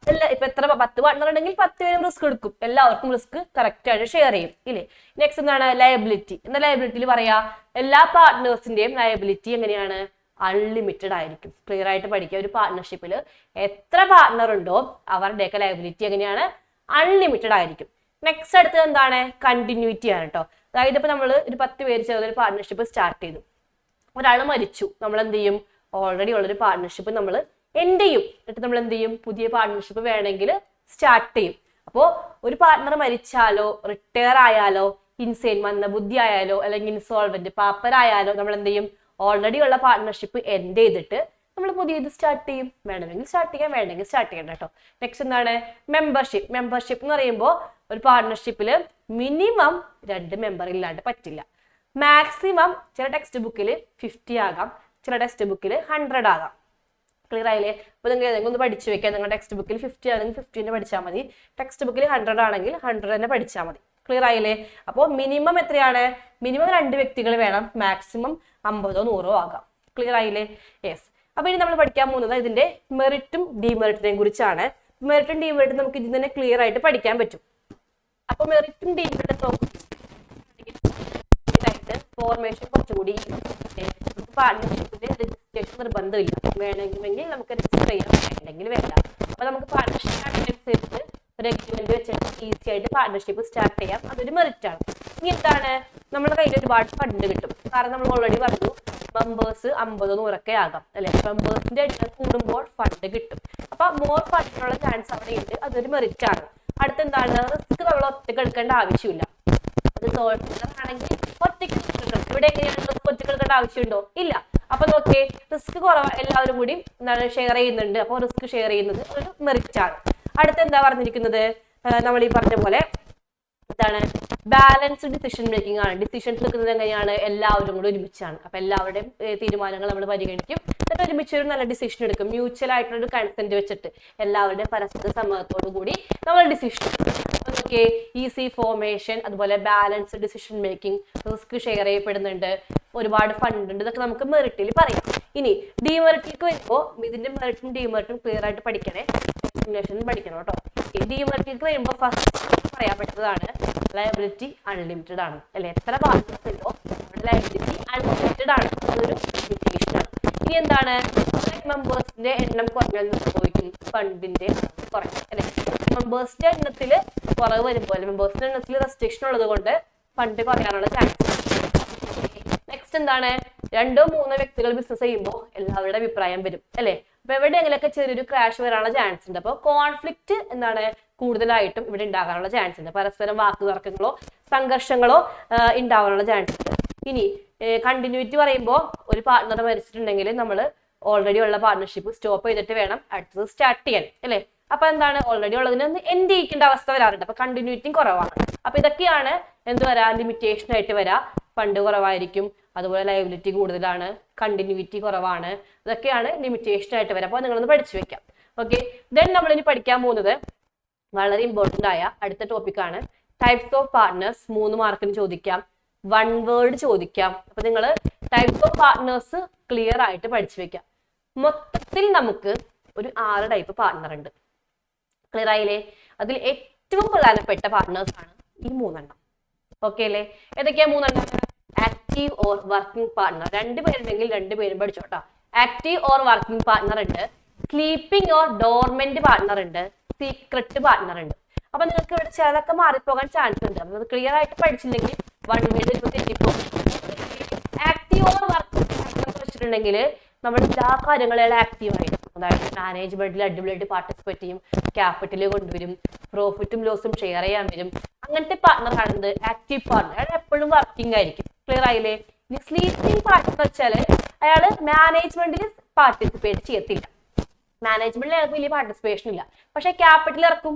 ഇപ്പൊ എത്ര 10 പാർട്ണർ ഉണ്ടെങ്കിൽ 10 പേരും റിസ്ക് എടുക്കും, എല്ലാവർക്കും റിസ്ക് കറക്റ്റ് ആയിട്ട് ഷെയർ ചെയ്യും ഇല്ലേ? നെക്സ്റ്റ് എന്താണ് ലയബിലിറ്റി. എന്താ ലയബിലിറ്റിയിൽ പറയാ? എല്ലാ പാർട്ട്നേഴ്സിന്റെയും ലയബിലിറ്റി എങ്ങനെയാണ്? അൺലിമിറ്റഡ് ആയിരിക്കും. ക്ലിയർ ആയിട്ട് പഠിക്കുക. ഒരു പാർട്ട്ണർഷിപ്പിൽ എത്ര പാർട്ട്ണർ ഉണ്ടോ അവരുടെയൊക്കെ ലയബിലിറ്റി എങ്ങനെയാണ്? അൺലിമിറ്റഡ് ആയിരിക്കും. നെക്സ്റ്റ് അടുത്തത് എന്താണ്? കണ്ടിന്യൂറ്റി ആണ് കേട്ടോ. അതായത് ഇപ്പൊ നമ്മൾ ഒരു 10 പേര് ചേർന്ന് ഒരു പാർട്ട്ണർഷിപ്പ് സ്റ്റാർട്ട് ചെയ്തു, ഒരാൾ മരിച്ചു, നമ്മൾ എന്ത് ചെയ്യും? ഓൾറെഡി ഉള്ളൊരു പാർട്ട്ണർഷിപ്പ് നമ്മൾ എൻഡ് ചെയ്യും. എന്നിട്ട് നമ്മൾ എന്ത് ചെയ്യും? പുതിയ പാർട്ട്ണർഷിപ്പ് വേണമെങ്കിൽ സ്റ്റാർട്ട് ചെയ്യും. അപ്പോൾ ഒരു പാർട്ട്ണർ മരിച്ചാലോ റിട്ടയർ ആയാലോ ഇൻസെയിൻ മന്ദബുദ്ധി ആയാലോ അല്ലെങ്കിൽ ഇൻസോൾവെന്റ് പാപ്പരായാലോ നമ്മൾ എന്ത് ചെയ്യും? ഓൾറെഡി ഉള്ള പാർട്ട്ണർഷിപ്പ് എൻഡ് ചെയ്തിട്ട് നമ്മൾ പുതിയത് സ്റ്റാർട്ട് ചെയ്യും. വേണമെങ്കിൽ സ്റ്റാർട്ട് ചെയ്യാം, വേണമെങ്കിൽ സ്റ്റാർട്ട് ചെയ്യണ്ട കേട്ടോ. നെക്സ്റ്റ് എന്താണ്? മെമ്പർഷിപ്പ്. മെമ്പർഷിപ്പ് എന്ന് പറയുമ്പോൾ ഒരു പാർട്ട്ണർഷിപ്പിൽ മിനിമം 2 മെമ്പർ ഇല്ലാണ്ട് പറ്റില്ല. മാക്സിമം ചില ടെക്സ്റ്റ് ബുക്കിൽ 50 ആകാം, ചില ടെക്സ്റ്റ് ബുക്കിൽ 100 ആകാം. ക്ലിയർ ആയില്ലേ? അപ്പൊ നിങ്ങൾ ഏതെങ്കിലും ഒന്ന് പഠിച്ചു വെക്കാം. നിങ്ങളുടെ ടെക്സ്റ്റ് ബുക്കിൽ 50 ആണെങ്കിൽ 50 പഠിച്ചാൽ മതി, ടെക്സ്റ്റ് ബുക്കിൽ 100 ആണെങ്കിൽ 100 തന്നെ പഠിച്ചാൽ മതി. ക്ലിയർ ആയില്ലേ? അപ്പോൾ മിനിമം എത്രയാണ്? മിനിമം 2 വ്യക്തികൾ വേണം, മാക്സിമം 50 100 ആകാം. ക്ലിയർ ആയില്ലേ? യെസ്. അപ്പൊ ഇനി നമ്മൾ പഠിക്കാൻ പോകുന്നത് ഇതിന്റെ മെറിറ്റും ഡിമെറിറ്റിനെയും കുറിച്ചാണ്. മെറിറ്റും ഡിമെറിറ്റും നമുക്ക് ഇതിൽ തന്നെ ക്ലിയർ ആയിട്ട് പഠിക്കാൻ പറ്റും. അപ്പൊ മെറിറ്റും ഡിമെറിറ്റും നോക്കും ഫോർമേഷൻ കുറച്ചുകൂടി പാർട്ട്ണർഷിപ്പിന്റെ രജിസ്ട്രേഷൻ നിർബന്ധമില്ല, വേണമെങ്കിൽ നമുക്ക് രജിസ്റ്റർ ചെയ്യാം, വേണമെങ്കിൽ വേണ്ട. അപ്പൊ നമുക്ക് പാർട്ട്ണർഷിപ്പ് അനുസരിച്ച് ഒരു എഗ്രിമെന്റ് വെച്ചിട്ട് ഈസി ആയിട്ട് പാർട്ട്ണർഷിപ്പ് സ്റ്റാർട്ട് ചെയ്യാം. അതൊരു മെറിറ്റ് ആണ്. ഇനി എന്താണ്? നമ്മുടെ കയ്യിൽ ഒരുപാട് ഫണ്ട് കിട്ടും. കാരണം നമ്മൾ ഓൾറെഡി പറഞ്ഞു മെമ്പേഴ്സ് 50 100 ആകാം അല്ലെ? മെമ്പേഴ്സിന്റെ എണ്ണം കൂടുമ്പോൾ ഫണ്ട് കിട്ടും. അപ്പൊ മോർ ഫണ്ടിനുള്ള ചാൻസ് അവിടെ ഉണ്ട്, അതൊരു മെറിറ്റ് ആണ്. അടുത്തെന്താണ്? റിസ്ക് നമ്മൾ ഒറ്റക്ക് എടുക്കേണ്ട ആവശ്യമില്ല. അത് ആണെങ്കിൽ ഒറ്റയ്ക്ക് ഇവിടെ എങ്ങനെയാണ് റിസ്ക് ഒറ്റക്ക് എടുക്കേണ്ട ആവശ്യമുണ്ടോ? ഇല്ല. അപ്പൊ നോക്കിയേ, റിസ്ക് കുറവ്, എല്ലാവരും കൂടി എന്താണ് ഷെയർ ചെയ്യുന്നുണ്ട്. അപ്പോൾ റിസ്ക് ഷെയർ ചെയ്യുന്നത് ഒരു മെറിറ്റ് ആണ്. അടുത്ത എന്താ പറഞ്ഞിരിക്കുന്നത്? നമ്മൾ ഈ പറഞ്ഞ പോലെ എന്താണ്? ബാലൻസ്ഡ് ഡിസിഷൻ മേക്കിംഗ് ആണ്. ഡിസിഷൻസ് എടുക്കുന്നത് എങ്ങനെയാണ്? എല്ലാവരും കൂടി ഒരുമിച്ചാണ്. അപ്പൊ എല്ലാവരുടെയും തീരുമാനങ്ങൾ നമ്മൾ പരിഗണിക്കും, എന്നിട്ട് ഒരുമിച്ച് ഒരു നല്ല ഡിസിഷൻ എടുക്കും. മ്യൂച്വൽ ആയിട്ടുള്ള ഒരു കൺസെന്റ് വെച്ചിട്ട് എല്ലാവരുടെയും പരസ്പര സമ്മതത്തോടു കൂടി നമ്മൾ ഡിസിഷൻ ഓക്കെ. ഈസി ഫോർമേഷൻ, അതുപോലെ balanced decision making, risk share ചെയ്യപ്പെടുന്നുണ്ട്, ഒരുപാട് ഫണ്ട് ഉണ്ട്, ഇതൊക്കെ നമുക്ക് മെറിറ്റിൽ പറയാം. ഇനി ഡിമെറിറ്റിലേക്ക് വരുമ്പോൾ ഇതിന്റെ മെറിറ്റും ഡിമെറിറ്റും ക്ലിയർ ആയിട്ട് പഠിക്കണേ, പഠിക്കണം കേട്ടോ. ഡിമെറിറ്റിലേക്ക് വരുമ്പോൾ ഫസ്റ്റ് പറയാൻ പറ്റുന്നതാണ് ലയബിലിറ്റി അൺലിമിറ്റഡ് ആണ് അല്ലെ? എത്ര പാർട്ട്നേഴ്സ് ഉണ്ടോ ലയബിലിറ്റി അൺലിമിറ്റഡ് ആണ്, അതൊരു ലിമിറ്റേഷൻ ആണ്. ഇനി എന്താണ്? മെമ്പേഴ്സിന്റെ എണ്ണം കുറഞ്ഞാൽ സംഭവിക്കും, ഫണ്ടിന്റെ കുറയും അല്ലെ? മെമ്പേഴ്സിന്റെ എണ്ണത്തിൽ കുറവ് വരുമ്പോൾ മെമ്പേഴ്സിന്റെ എണ്ണത്തിൽ റെസ്ട്രിക്ഷൻ ഉള്ളത് കൊണ്ട് ഫണ്ട് കുറയാനുള്ള ചാൻസ്. നെക്സ്റ്റ് എന്താണ്? 2 3 വ്യക്തികൾ ബിസിനസ് ചെയ്യുമ്പോൾ എല്ലാവരുടെ അഭിപ്രായം വരും അല്ലെ? അപ്പൊ എവിടെയെങ്കിലൊക്കെ ചെറിയൊരു ക്രാഷ് വരാനുള്ള ചാൻസ് ഉണ്ട്. അപ്പോൾ കോൺഫ്ലിക്റ്റ് എന്താണ് കൂടുതലായിട്ടും ഇവിടെ ഉണ്ടാകാനുള്ള ചാൻസ് ഉണ്ട്. പരസ്പരം വാക്കുതർക്കങ്ങളോ സംഘർഷങ്ങളോ ഉണ്ടാവാനുള്ള ചാൻസ് ഉണ്ട്. ഇനി കണ്ടിന്യൂറ്റി പറയുമ്പോൾ ഒരു പാർട്ട്ണർ മരിച്ചിട്ടുണ്ടെങ്കിൽ നമ്മൾ ഓൾറെഡി ഉള്ള പാർട്ട്ണർഷിപ്പ് സ്റ്റോപ്പ് ചെയ്തിട്ട് വേണം അടുത്തത് സ്റ്റാർട്ട് ചെയ്യാൻ അല്ലെ? അപ്പൊ എന്താണ്? ഓൾറെഡി ഉള്ളതിന് ഒന്ന് എൻഡ് ചെയ്യിക്കേണ്ട അവസ്ഥ വരാറുണ്ട്. അപ്പൊ കണ്ടിന്യൂറ്റിയും കുറവാണ്. അപ്പൊ ഇതൊക്കെയാണ് എന്ത് വരാ? ലിമിറ്റേഷൻ ആയിട്ട് വരാ. ഫണ്ട് കുറവായിരിക്കും, അതുപോലെ ലയബിലിറ്റി കൂടുതലാണ്, കണ്ടിന്യൂറ്റി കുറവാണ്, ഇതൊക്കെയാണ് ലിമിറ്റേഷൻ ആയിട്ട് വരാം. അപ്പൊ നിങ്ങളൊന്ന് പഠിച്ചു വെക്കാം. ഓക്കെ. ദെൻ നമ്മൾ ഇനി പഠിക്കാൻ പോകുന്നത് വളരെ ഇമ്പോർട്ടന്റ് ആയ അടുത്ത ടോപ്പിക്കാണ് ടൈപ്സ് ഓഫ് പാർട്ട്നേഴ്സ്. 3 മാർക്കിന് ചോദിക്കാം, 1 വേർഡ് ചോദിക്കാം. അപ്പൊ നിങ്ങൾ ടൈപ്സ് ഓഫ് പാർട്ട്നേഴ്സ് ക്ലിയർ ആയിട്ട് പഠിച്ചു വെക്കാം. മൊത്തത്തിൽ നമുക്ക് ഒരു 6 ടൈപ്പ് പാർട്ട്ണർ ഉണ്ട്. ക്ലിയർ ആയില്ലേ? അതിൽ ഏറ്റവും പ്രധാനപ്പെട്ട പാർട്ട്നേഴ്സ് ആണ് ഈ 3 എണ്ണം. ഓക്കെ അല്ലേ? ഏതൊക്കെയാ 3 എണ്ണം? ആക്റ്റീവ് ഓർ വർക്കിംഗ് പാർട്ട്ണർ, 2 പേരുണ്ടെങ്കിൽ 2 പേരും പഠിച്ചോട്ടോ. ആക്റ്റീവ് ഓർ വർക്കിംഗ് പാർട്ട്ണർ ഉണ്ട്, സ്ലീപ്പിംഗ് ഓർ ഡോർമെന്റ് പാർട്ട്ണർ ഉണ്ട്, സീക്രട്ട് പാർട്ട്ണർ ഉണ്ട്. അപ്പൊ നിങ്ങൾക്ക് ഇവിടെ ചിലതൊക്കെ മാറിപ്പോകാൻ ചാൻസ് ഉണ്ട്. അപ്പൊ ക്ലിയർ ആയിട്ട് പഠിച്ചില്ലെങ്കിൽ 1 വേർഡ് ഇപ്പൊ തെറ്റിപ്പോകും. ആക്റ്റീവ് ഓർ വർക്കിംഗ് പാർട്ട്ണർ വെച്ചിട്ടുണ്ടെങ്കിൽ നമ്മൾ എല്ലാ കാര്യങ്ങളും ആക്റ്റീവ് ആയിരിക്കും. അതായത് മാനേജ്മെന്റിൽ അടിപൊളിയായിട്ട് പാർട്ടിസിപ്പേറ്റ് ചെയ്യും, ക്യാപിറ്റൽ കൊണ്ടുവരും, പ്രോഫിറ്റും ലോസും ഷെയർ ചെയ്യാൻ വരും. അങ്ങനത്തെ പാർട്ട്ണർ ആണ് ആക്റ്റീവ് പാർട്ട്ണർ. അയാൾ എപ്പോഴും വർക്കിംഗ് ആയിരിക്കും. ക്ലിയർ ആയില്ലേ? ഇനി സ്ലീപ്പിംഗ് പാർട്ട്ണർ വെച്ചാൽ അയാൾ മാനേജ്മെന്റിൽ പാർട്ടിസിപ്പേറ്റ് ചെയ്യത്തില്ല, മാനേജ്മെന്റിൽ അയാൾക്ക് വലിയ പാർട്ടിസിപ്പേഷൻ ഇല്ല, പക്ഷെ ക്യാപിറ്റൽ ഇറക്കും,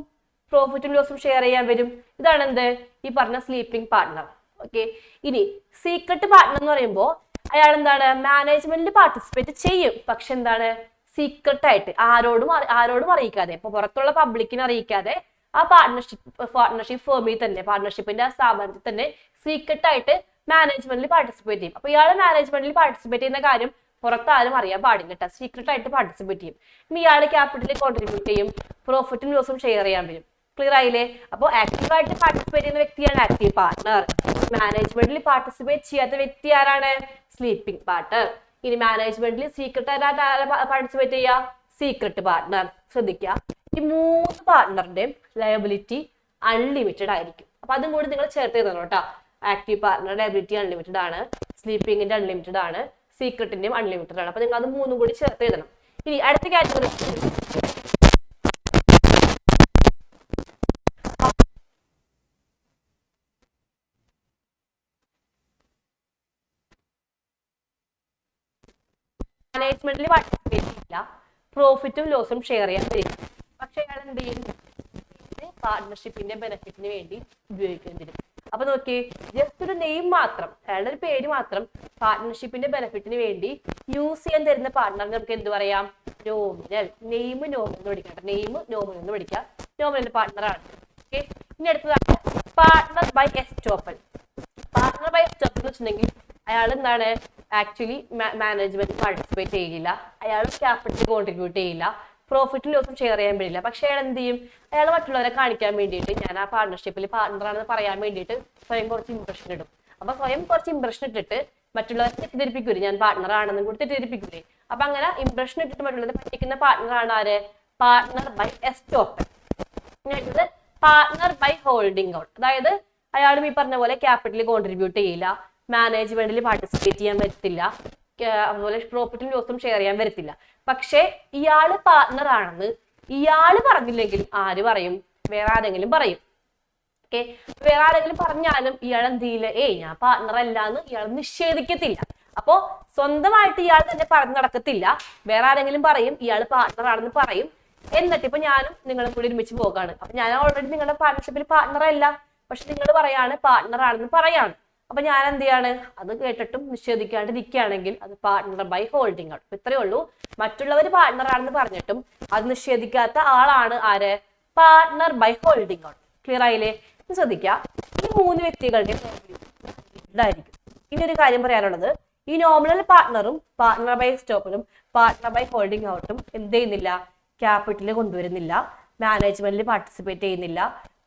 പ്രോഫിറ്റും ലോസും ഷെയർ ചെയ്യാൻ വരും. ഇതാണ് എന്ത്? ഈ പറഞ്ഞ സ്ലീപ്പിംഗ് പാർട്ട്ണർ. ഓക്കെ. ഇനി സീക്രട്ട് പാർട്ട്ണർ എന്ന് പറയുമ്പോൾ അയാൾ എന്താണ്? മാനേജ്മെന്റിൽ പാർട്ടിസിപ്പേറ്റ് ചെയ്യും, പക്ഷെ എന്താണ്? സീക്രട്ട് ആയിട്ട് ആരോടും അറിയിക്കാതെ, ഇപ്പൊ പുറത്തുള്ള പബ്ലിക്കിനെ അറിയിക്കാതെ ആ പാർട്ട്ണർഷിപ്പ് ഫേമിൽ തന്നെ, പാർട്ട്ണർഷിപ്പിന്റെ ആ സ്ഥാപനത്തിൽ തന്നെ സീക്രട്ട് ആയിട്ട് മാനേജ്മെന്റിൽ പാർട്ടിസിപ്പേറ്റ് ചെയ്യും. അപ്പൊ ഇയാൾ മാനേജ്മെന്റിൽ പാർട്ടിസിപ്പേറ്റ് ചെയ്യുന്ന കാര്യം പുറത്താരും അറിയാൻ പാടില്ല കേട്ടോ, സീക്രട്ട് ആയിട്ട് പാർട്ടിസിപ്പേറ്റ് ചെയ്യും. ഇനി ഇയാൾ ക്യാപിറ്റലിൽ കോൺട്രിബ്യൂട്ട് ചെയ്യും, പ്രോഫിറ്റും ലോസും ഷെയർ ചെയ്യാൻ വരും. ക്ലിയർ ആയില്ലേ? അപ്പോൾ ആക്റ്റീവായിട്ട് പാർട്ടിസിപ്പേറ്റ് ചെയ്യുന്ന വ്യക്തിയാണ് ആക്റ്റീവ് പാർട്ട്ണർ. മാനേജ്മെന്റിൽ പാർട്ടിസിപ്പേറ്റ് ചെയ്യാത്ത വ്യക്തി ആരാണ്? Sleeping partner. ഇനി മാനേജ്മെന്റിൽ സീക്രട്ട് ആയിട്ട് പാർട്ടിസിപ്പേറ്റ് ചെയ്യുക? Secret partner. ശ്രദ്ധിക്കുക, ഈ 3 പാർട്ട്ണറിന്റെയും ലയബിലിറ്റി അൺലിമിറ്റഡ് ആയിരിക്കും. അപ്പൊ അതും കൂടി നിങ്ങൾ ചേർത്ത് തരണം കേട്ടോ. ആക്റ്റീവ് പാർട്ട്ണർ ലയബിലിറ്റി അൺലിമിറ്റഡ് ആണ്, സ്ലീപ്പിംഗിന്റെ അൺലിമിറ്റഡ് ആണ്, സീക്രട്ടിന്റെയും അൺലിമിറ്റഡ് ആണ്. അപ്പൊ നിങ്ങൾ അത് 3 കൂടി ചേർത്ത് എഴുതണം. ഇനി അടുത്ത കാറ്റഗറി മാനേജ്മെന്റിൽ പാർട്ടിസിപ്പേറ്റ് ചെയ്യില്ല, പ്രോഫിറ്റും ലോസും ഷെയർ ചെയ്യാൻ വരില്ല. പക്ഷെ അയാൾ എന്ത് ചെയ്യും? പാർട്ട്ണർഷിപ്പിന്റെ ബെനിഫിറ്റിന് വേണ്ടി ഉപയോഗിക്കേണ്ടി വരും. അപ്പൊ നോക്കിയേ, ജസ്റ്റ് ഒരു നെയിം മാത്രം, അയാളുടെ ഒരു പേര് മാത്രം പാർട്ട്ണർഷിപ്പിന്റെ ബെനിഫിറ്റിന് വേണ്ടി യൂസ് ചെയ്യാൻ തരുന്ന പാർട്ട്ണറിന് നമുക്ക് എന്ത് പറയാം? നോമിനൽ. നെയിം നോമിനൽ എന്ന് പഠിക്കാം. നെയിം നോമിനൽ എന്ന് പഠിക്കാം. നോമിനൽ പാർട്ട്ണറാണ്. ഓക്കെ, ഇനി അടുത്തതാണ് partner by estoppel. Partner by estoppel എന്ന് വെച്ചിട്ടുണ്ടെങ്കിൽ അയാൾ എന്താണ്? ആക്ച്വലി മാനേജ്മെന്റ് പാർട്ടിസിപ്പേറ്റ് ചെയ്യില്ല, അയാൾ ക്യാപിറ്റൽ കോൺട്രിബ്യൂട്ട് ചെയ്യില്ല, പ്രോഫിറ്റും ലോസും ഷെയർ ചെയ്യാൻ പറ്റില്ല. പക്ഷെ അയാൾ എന്ത് ചെയ്യും? അയാൾ മറ്റുള്ളവരെ കാണിക്കാൻ വേണ്ടിയിട്ട്, ഞാൻ ആ പാർട്ണർഷിപ്പിൽ പാർട്ണറാണെന്ന് പറയാൻ വേണ്ടിയിട്ട് സ്വയം കുറച്ച് ഇംപ്രഷൻ ഇടും. അപ്പൊ സ്വയം കുറച്ച് ഇംപ്രഷൻ ഇട്ടിട്ട് മറ്റുള്ളവരെ തെറ്റിദ്ധരിപ്പിക്കൂലേ, ഞാൻ പാർട്ണർ ആണെന്നും കൂടി തെറ്റിദ്ധരിപ്പിക്കൂലേ. അപ്പൊ അങ്ങനെ ഇംപ്രഷൻ ഇട്ടിട്ട് മറ്റുള്ളവരെ പറ്റിക്കുന്ന പാർട്ണറാണ് ആര്? Partner by estoppel. അടുത്തത് പാർട്ണർ ബൈ ഹോൾഡിംഗ് ഔട്ട്. അതായത് അയാളും ഈ പറഞ്ഞ പോലെ ക്യാപിറ്റലിൽ കോൺട്രിബ്യൂട്ട് ചെയ്യില്ല, മാനേജ്മെന്റിൽ പാർട്ടിസിപ്പേറ്റ് ചെയ്യാൻ പറ്റില്ല, അതുപോലെ പ്രോഫിറ്റും ലോസും ഷെയർ ചെയ്യാൻ വരത്തില്ല. പക്ഷെ ഇയാള് പാർട്ണർ ആണെന്ന് ഇയാള് പറഞ്ഞില്ലെങ്കിൽ ആര് പറയും? വേറെ ആരെങ്കിലും പറയും. ഓക്കെ, വേറെ ആരെങ്കിലും പറഞ്ഞാലും ഇയാൾ എന്ത് ചെയ്യില്ല? ഞാൻ പാർട്ണർ അല്ല എന്ന് ഇയാൾ നിഷേധിക്കത്തില്ല. അപ്പോ സ്വന്തമായിട്ട് ഇയാൾ തന്നെ പറഞ്ഞു നടക്കത്തില്ല, വേറെ ആരെങ്കിലും പറയും ഇയാൾ പാർട്ണർ ആണെന്ന് പറയും. എന്നിട്ട് ഇപ്പൊ ഞാനും നിങ്ങളും കൂടി ഒരുമിച്ച് പോകാണ്. അപ്പൊ ഞാൻ ഓൾറെഡി നിങ്ങളുടെ പാർട്ണർഷിപ്പിൽ പാർട്ണർ അല്ല, പക്ഷെ നിങ്ങൾ പറയാണ് പാർട്ണർ ആണെന്ന് പറയാണ്. അപ്പൊ ഞാൻ എന്ത് ചെയ്യാണ്? അത് കേട്ടിട്ടും നിഷേധിക്കാണ്ടിരിക്കുകയാണെങ്കിൽ അത് പാർട്ണർ ബൈ ഹോൾഡിംഗ് ഔട്ട്. ഇത്രയേ ഉള്ളൂ. മറ്റുള്ളവർ പാർട്ണർ ആണെന്ന് പറഞ്ഞിട്ടും അത് നിഷേധിക്കാത്ത ആളാണ് ആര്? Partner by holding out. Clear ആയില്ലേ? ശ്രദ്ധിക്കാം, ഈ 3 വ്യക്തികളുടെയും ഇതായിരിക്കും. ഇനി ഒരു കാര്യം പറയാനുള്ളത്, ഈ നോമിനൽ പാർട്ണറും പാർട്ണർ ബൈ സ്റ്റോപ്പലും പാർട്ണർ ബൈ ഹോൾഡിംഗ് ഔട്ടും എന്ത് ചെയ്യുന്നില്ല? ക്യാപിറ്റൽ കൊണ്ടുവരുന്നില്ല, മാനേജ്മെന്റിൽ പാർട്ടിസിപ്പേറ്റ് ചെയ്യുന്നില്ല,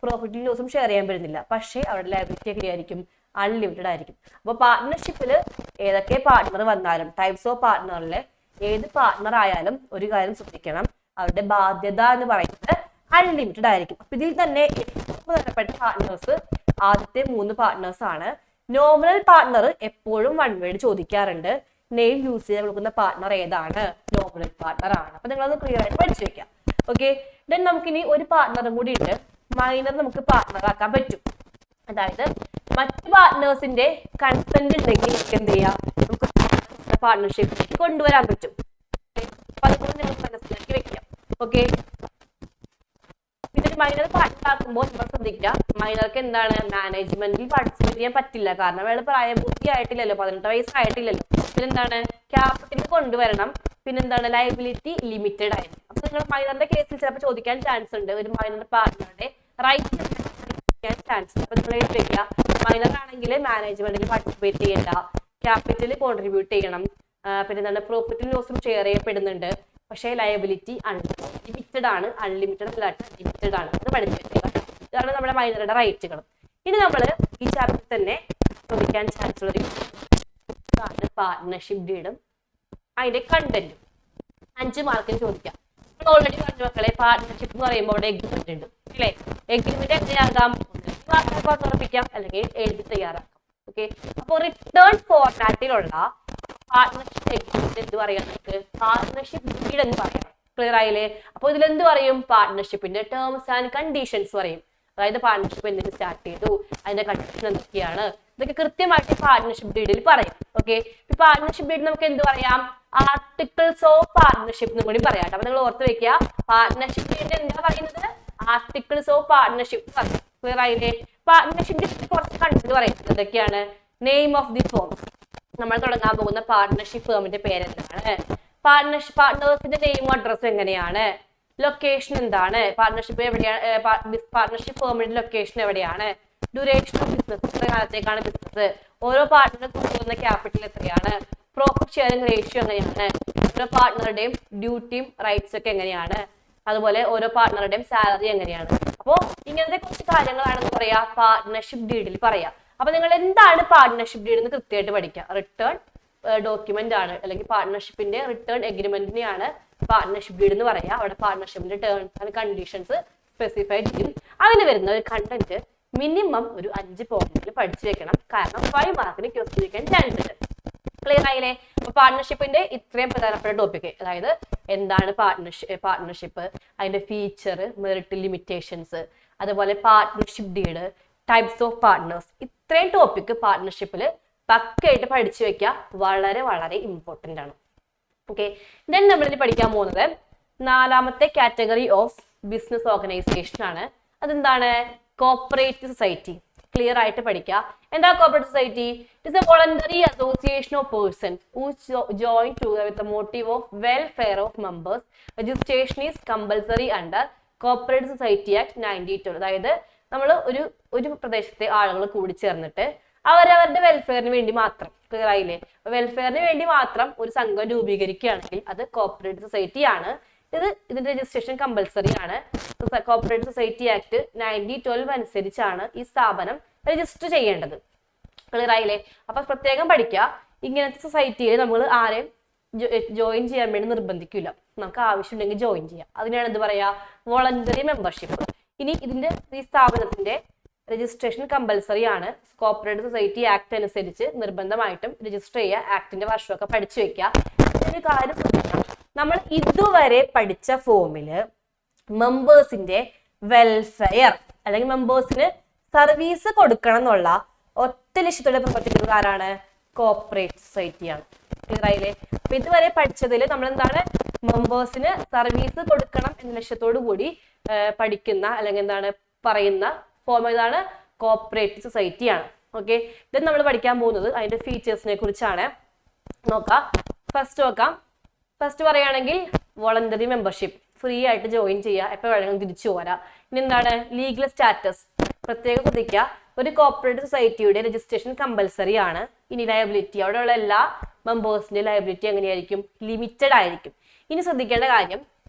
പ്രോഫിറ്റും ലോസും ഷെയർ ചെയ്യാൻ പറ്റുന്നില്ല. പക്ഷേ അവരുടെ ലയബിലിറ്റി എങ്ങനെയായിരിക്കും? അൺലിമിറ്റഡ് ആയിരിക്കും. അപ്പൊ പാർട്ട്ണർഷിപ്പിൽ ഏതൊക്കെ പാർട്ട്ണർ വന്നാലും, ടൈപ്സ് ഓഫ് പാർട്ട്ണറിൽ ഏത് പാർട്ട്ണർ ആയാലും ഒരു കാര്യം ശ്രദ്ധിക്കണം, അവരുടെ ബാധ്യത എന്ന് പറയുന്നത് അൺലിമിറ്റഡ് ആയിരിക്കും. അപ്പൊ ഇതിൽ തന്നെ ഏറ്റവും പ്രധാനപ്പെട്ട പാർട്ട്നേഴ്സ് ആദ്യത്തെ 3 പാർട്ട്നേഴ്സ് ആണ്. നോമിനൽ പാർട്ട്ണർ എപ്പോഴും 1 വേർഡ് ചോദിക്കാറുണ്ട്. നെയിം യൂസ് ചെയ്യാൻ കൊടുക്കുന്ന പാർട്ട്ണർ ഏതാണ്? നോമിനൽ പാർട്ട്ണർ ആണ്. അപ്പൊ നിങ്ങളത് ക്ലിയർ ആയിട്ട് പഠിച്ചു വെക്കാം. ഓക്കെ, ദെൻ നമുക്കിനി ഒരു പാർട്ട്ണറും കൂടി ഉണ്ട്. മൈനർ നമുക്ക് പാർട്ട്ണർ ആക്കാൻ പറ്റും. അതായത് മറ്റ് പാർട്ട്നേഴ്സിന്റെ കൺസെന്റ് ഉണ്ടെങ്കിൽ നമുക്ക് എന്ത് ചെയ്യാം? നമുക്ക് പാർട്ട്ണർഷിപ്പിലേക്ക് കൊണ്ടുവരാൻ പറ്റും. അപ്പൊ അതുകൊണ്ട് നിങ്ങൾക്ക് മനസ്സിലാക്കി വെക്കാം. ഓക്കെ, പിന്നെ മൈനർ പാർട്ട്ണർ ആക്കുമ്പോൾ നമ്മൾ ശ്രദ്ധിക്കുക, മൈനർക്ക് എന്താണ്? മാനേജ്മെന്റിൽ പാർട്ടിസിപ്പേറ്റ് ചെയ്യാൻ പറ്റില്ല, കാരണം അയാൾ പ്രായപൂർത്തി ആയിട്ടില്ലല്ലോ, 18 വയസ്സായിട്ടില്ലല്ലോ. പിന്നെന്താണ്? ക്യാപിറ്റൽ കൊണ്ടുവരണം. പിന്നെന്താണ്? ലയബിലിറ്റി ലിമിറ്റഡ് ആയിരിക്കും. അപ്പൊ നിങ്ങൾ മൈനറിന്റെ കേസിൽ ചിലപ്പോൾ ചോദിക്കാൻ ചാൻസ് ഉണ്ട്, ഒരു മൈനർ പാർട്ട്ണറുടെ റൈറ്റ് ചാൻസ്. അപ്പൊ നിങ്ങൾ എഴുതിക്കുക, മൈനർ ആണെങ്കിൽ മാനേജ്മെന്റിൽ പാർട്ടിസിപ്പേറ്റ് ചെയ്യണ്ട, ക്യാപിറ്റൽ കോൺട്രിബ്യൂട്ട് ചെയ്യണം, പിന്നെ എന്താണ്? പ്രോഫിറ്റും ലോസും ഷെയർ ചെയ്യപ്പെടുന്നുണ്ട്, പക്ഷേ ലയബിലിറ്റി ലിമിറ്റഡ് ആണ്. അൺലിമിറ്റഡ് അല്ലാട്ട് ലിമിറ്റഡ് ആണ്. അത് പഠിച്ചു വെച്ചേക്കാം. ഇതാണ് നമ്മുടെ മൈനറുടെ റൈറ്റുകൾ. ഇനി നമ്മൾ ഈ ചാപ്റ്ററിൽ തന്നെ ചോദിക്കാൻ ചാൻസ് ഉള്ള പാർട്ട്ണർഷിപ്പ് ഡീഡും അതിന്റെ കണ്ടന്റും 5 മാർക്കിന് ചോദിക്കാം. നമ്മൾ ഓൾറെഡി പറഞ്ഞു മക്കളെ, പാർട്ട്ണർഷിപ്പ് എന്ന് പറയുമ്പോൾ അവിടെ എഗ്രിമെന്റ് ഉണ്ട് അല്ലേ? എഗ്രിമെന്റ് എങ്ങനെയാകാം? ഉറപ്പിക്കാം, അല്ലെങ്കിൽ എഴുതി തയ്യാറാക്കാം. ഓക്കെ, അപ്പൊ റിട്ടേൺ ഫോർമാറ്റിലുള്ള പാർട്ട്ണർഷിപ്പ് എഗ്രിമെന്റ് എന്ത് പറയാം? നമുക്ക് പാർട്ട്ണർഷിപ്പ് ഡീഡ് എന്ന് പറയാം. ക്ലിയർ ആയില്ലേ? അപ്പൊ ഇതിലെന്ത് പറയും? പാർട്ട്ണർഷിപ്പിന്റെ ടേംസ് ആൻഡ് കണ്ടീഷൻസ് പറയും. അതായത് പാർട്ട്ണർഷിപ്പ് എന്തിന് സ്റ്റാർട്ട് ചെയ്തു, അതിന്റെ കണ്ടീഷൻ എന്തൊക്കെയാണ്, ഇതൊക്കെ കൃത്യമായിട്ട് പാർട്ട്ണർഷിപ്പ് ഡീഡിൽ പറയും. ഓക്കെ, ഈ പാർട്ട്ണർഷിപ്പ് ഡീഡ് നമുക്ക് എന്ത് പറയാം? ആർട്ടിക്കിൾസ് ഓഫ് പാർട്ട്ണർഷിപ്പ് എന്ന് കൂടി പറയാം. അപ്പൊ നിങ്ങൾ ഓർത്ത് വെക്കുക, പാർട്ട്ണർഷിപ്പ് ഡീഡ് എന്താ പറയുന്നത്? ആർട്ടിക്കിൾസ് ഓഫ് പാർട്ട്ണർഷിപ്പ് പറയും. ക്ലിയർ ആയില്ലേ? പാർട്ട്ണർഷിപ്പ് ഡീഡിൽ കുറച്ച് കണ്ടന്റ് പറയുന്നത് എന്തൊക്കെയാണ്? നെയിം ഓഫ് ദി ഫേം, നമ്മൾ തുടങ്ങാൻ പോകുന്ന പാർട്ട്ണർഷിപ്പ് ഫേമിന്റെ പേരെന്താണ്, പാർട്ട്നേഴ്സിന്റെ നെയിമും അഡ്രസ്സും എങ്ങനെയാണ്, ലൊക്കേഷൻ എന്താണ്, പാർട്ട്ണർഷിപ്പ് എവിടെയാണ്, പാർട്ട്ണർഷിപ്പ് ഫേമിന്റെ ലൊക്കേഷൻ എവിടെയാണ്, ഡ്യൂറേഷൻ ഓഫ് ബിസിനസ്, എത്ര കാലത്തേക്കാണ് ബിസിനസ്, ഓരോ പാർട്ട്ണർ കൊണ്ടുവന്ന ക്യാപിറ്റൽ എത്രയാണ്, പ്രോഫിറ്റ് ഷെയറിംഗ് റേഷ്യോ എങ്ങനെയാണ്, ഓരോ പാർട്ട്ണറുടെയും ഡ്യൂട്ടിയും റൈറ്റ്സ് ഒക്കെ എങ്ങനെയാണ്, അതുപോലെ ഓരോ പാർട്ട്ണറുടെയും സാലറി എങ്ങനെയാണ്. അപ്പോൾ ഇങ്ങനത്തെ കുറച്ച് കാര്യങ്ങളാണെന്ന് പറയാ പാർട്ട്ണർഷിപ്പ് ഡീഡിൽ പറയാം. അപ്പൊ നിങ്ങൾ എന്താണ് പാർട്ട്ണർഷിപ്പ് ഡീഡ് എന്ന് കൃത്യമായിട്ട് പഠിക്കുക. റിട്ടേൺ ഡോക്യുമെന്റ് ആണ്, അല്ലെങ്കിൽ പാർട്ട്ണർഷിപ്പിന്റെ റിട്ടേൺ എഗ്രിമെന്റിനെയാണ് പാർട്ട്ണർഷിപ്പ് ഡീഡ് എന്ന് പറയാം. അവിടെ പാർട്ട്ണർഷിപ്പിന്റെ ടേംസ് ആൻഡ് കണ്ടീഷൻസ് സ്പെസിഫൈ ചെയ്യും. അതിന് വരുന്ന ഒരു കണ്ടന്റ് മിനിമം ഒരു 5 പോയിന്റിൽ പഠിച്ചു വെക്കണം. കാരണം 5 മാർക്കിന് ക്വസ്റ്റ്യൻ ചോദിക്കാൻ ചാൻസ് ഉണ്ട്. ക്ലിയർ ആയില്ലേ? അപ്പൊ പാർട്ട്ണർഷിപ്പിന്റെ ഇത്രയും പ്രധാനപ്പെട്ട ടോപ്പിക്, അതായത് എന്താണ് പാർട്ട്ണർഷിപ്പ്, അതിന്റെ ഫീച്ചർ, മെറിറ്റ്, ലിമിറ്റേഷൻസ്, അതുപോലെ partnership deed, types of partners, ഇത്രയും ടോപ്പിക് പാർട്ട്ണർഷിപ്പിൽ പക്കയായിട്ട് പഠിച്ചു വെക്കുക. വളരെ വളരെ ഇമ്പോർട്ടന്റ് ആണ്. ഓക്കെ, ദെൻ നമ്മളിനി പഠിക്കാൻ പോകുന്നത് 4ാമത്തെ കാറ്റഗറി ഓഫ് ബിസിനസ് ഓർഗനൈസേഷൻ ആണ്. അതെന്താണ്? Corporate society. ക്ലിയർ ആയിട്ട് പഠിക്കുക. എന്താ corporate society? It's a voluntary association of persons who join together with the motive of welfare of members. Registration is compulsory under corporate society act 1912. അതായത് നമ്മൾ ഒരു പ്രദേശത്തെ ആളുകൾ കൂടി ചേർന്നിട്ട് അവരവരുടെ വെൽഫെയറിന് വേണ്ടി മാത്രം, ക്ലിയർ ആയില്ലേ, വെൽഫെയറിന് വേണ്ടി മാത്രം ഒരു സംഘം രൂപീകരിക്കുകയാണെങ്കിൽ അത് കോർപ്പറേറ്റ് സൊസൈറ്റി ആണ്. ഇതിന്റെ രജിസ്ട്രേഷൻ കമ്പൽസറി ആണ്. കോർപ്പറേറ്റ് സൊസൈറ്റി ആക്ട് 1912 അനുസരിച്ചാണ് ഈ സ്ഥാപനം രജിസ്റ്റർ ചെയ്യേണ്ടത്. ക്ലിയർ ആയില്ലേ? അപ്പൊ പ്രത്യേകം പഠിക്കുക. ഇങ്ങനത്തെ സൊസൈറ്റിയിൽ നമ്മൾ ആരെയും ജോയിൻ ചെയ്യാൻ വേണ്ടി നിർബന്ധിക്കില്ല. നമുക്ക് ആവശ്യമുണ്ടെങ്കിൽ ജോയിൻ ചെയ്യാം. അതിനാണ് എന്ത് പറയാ? Voluntary membership. ഇനി ഈ സ്ഥാപനത്തിന്റെ രജിസ്ട്രേഷൻ കമ്പൽസറി ആണ്. കോർപ്പറേറ്റ് സൊസൈറ്റി ആക്ട് അനുസരിച്ച് നിർബന്ധമായിട്ടും രജിസ്റ്റർ ചെയ്യുക. ആക്ടിന്റെ വർഷമൊക്കെ പഠിച്ചു വെക്കുക. ഒരു കാര്യം ശ്രദ്ധിക്കണം, നമ്മൾ ഇതുവരെ പഠിച്ച ഫോമില് മെമ്പേഴ്സിന്റെ വെൽഫെയർ അല്ലെങ്കിൽ മെമ്പേഴ്സിന് സർവീസ് കൊടുക്കണം എന്നുള്ള ഒറ്റ ലക്ഷ്യത്തോടെ പ്രവർത്തിക്കുന്നത് ആരാണ്? കോർപ്പറേറ്റ് സൊസൈറ്റിയാണ്. ക്ലിയർ ആയില്ലേ? അപ്പൊ ഇതുവരെ പഠിച്ചതിൽ നമ്മൾ എന്താണ്? മെമ്പേഴ്സിന് സർവീസ് കൊടുക്കണം എന്ന ലക്ഷ്യത്തോടു കൂടി പഠിക്കുന്ന അല്ലെങ്കിൽ എന്താണ് പറയുന്ന ഫോം ഏതാണ്? കോർപ്പറേറ്റ് സൊസൈറ്റി ആണ്. ഓക്കെ, ഇത് നമ്മൾ പഠിക്കാൻ പോകുന്നത് അതിന്റെ ഫീച്ചേഴ്സിനെ കുറിച്ചാണ്. നോക്കാം. ഫസ്റ്റ് പറയുകയാണെങ്കിൽ വോളണ്ടറി മെമ്പർഷിപ്പ്, ഫ്രീ ആയിട്ട് ജോയിൻ ചെയ്യുക, എപ്പോൾ വേണമെങ്കിലും തിരിച്ചു പോരാ. ഇനി എന്താണ്? Legal status. പ്രത്യേകം ശ്രദ്ധിക്കുക, ഒരു കോർപ്പറേറ്റ് സൊസൈറ്റിയുടെ രജിസ്ട്രേഷൻ കമ്പൽസറി ആണ്. ഇനി ലയബിലിറ്റി, അവിടെയുള്ള എല്ലാ മെമ്പേഴ്സിന്റെ ലയബിലിറ്റി എങ്ങനെയായിരിക്കും? ലിമിറ്റഡ് ആയിരിക്കും. ഇനി ശ്രദ്ധിക്കേണ്ട കാര്യം,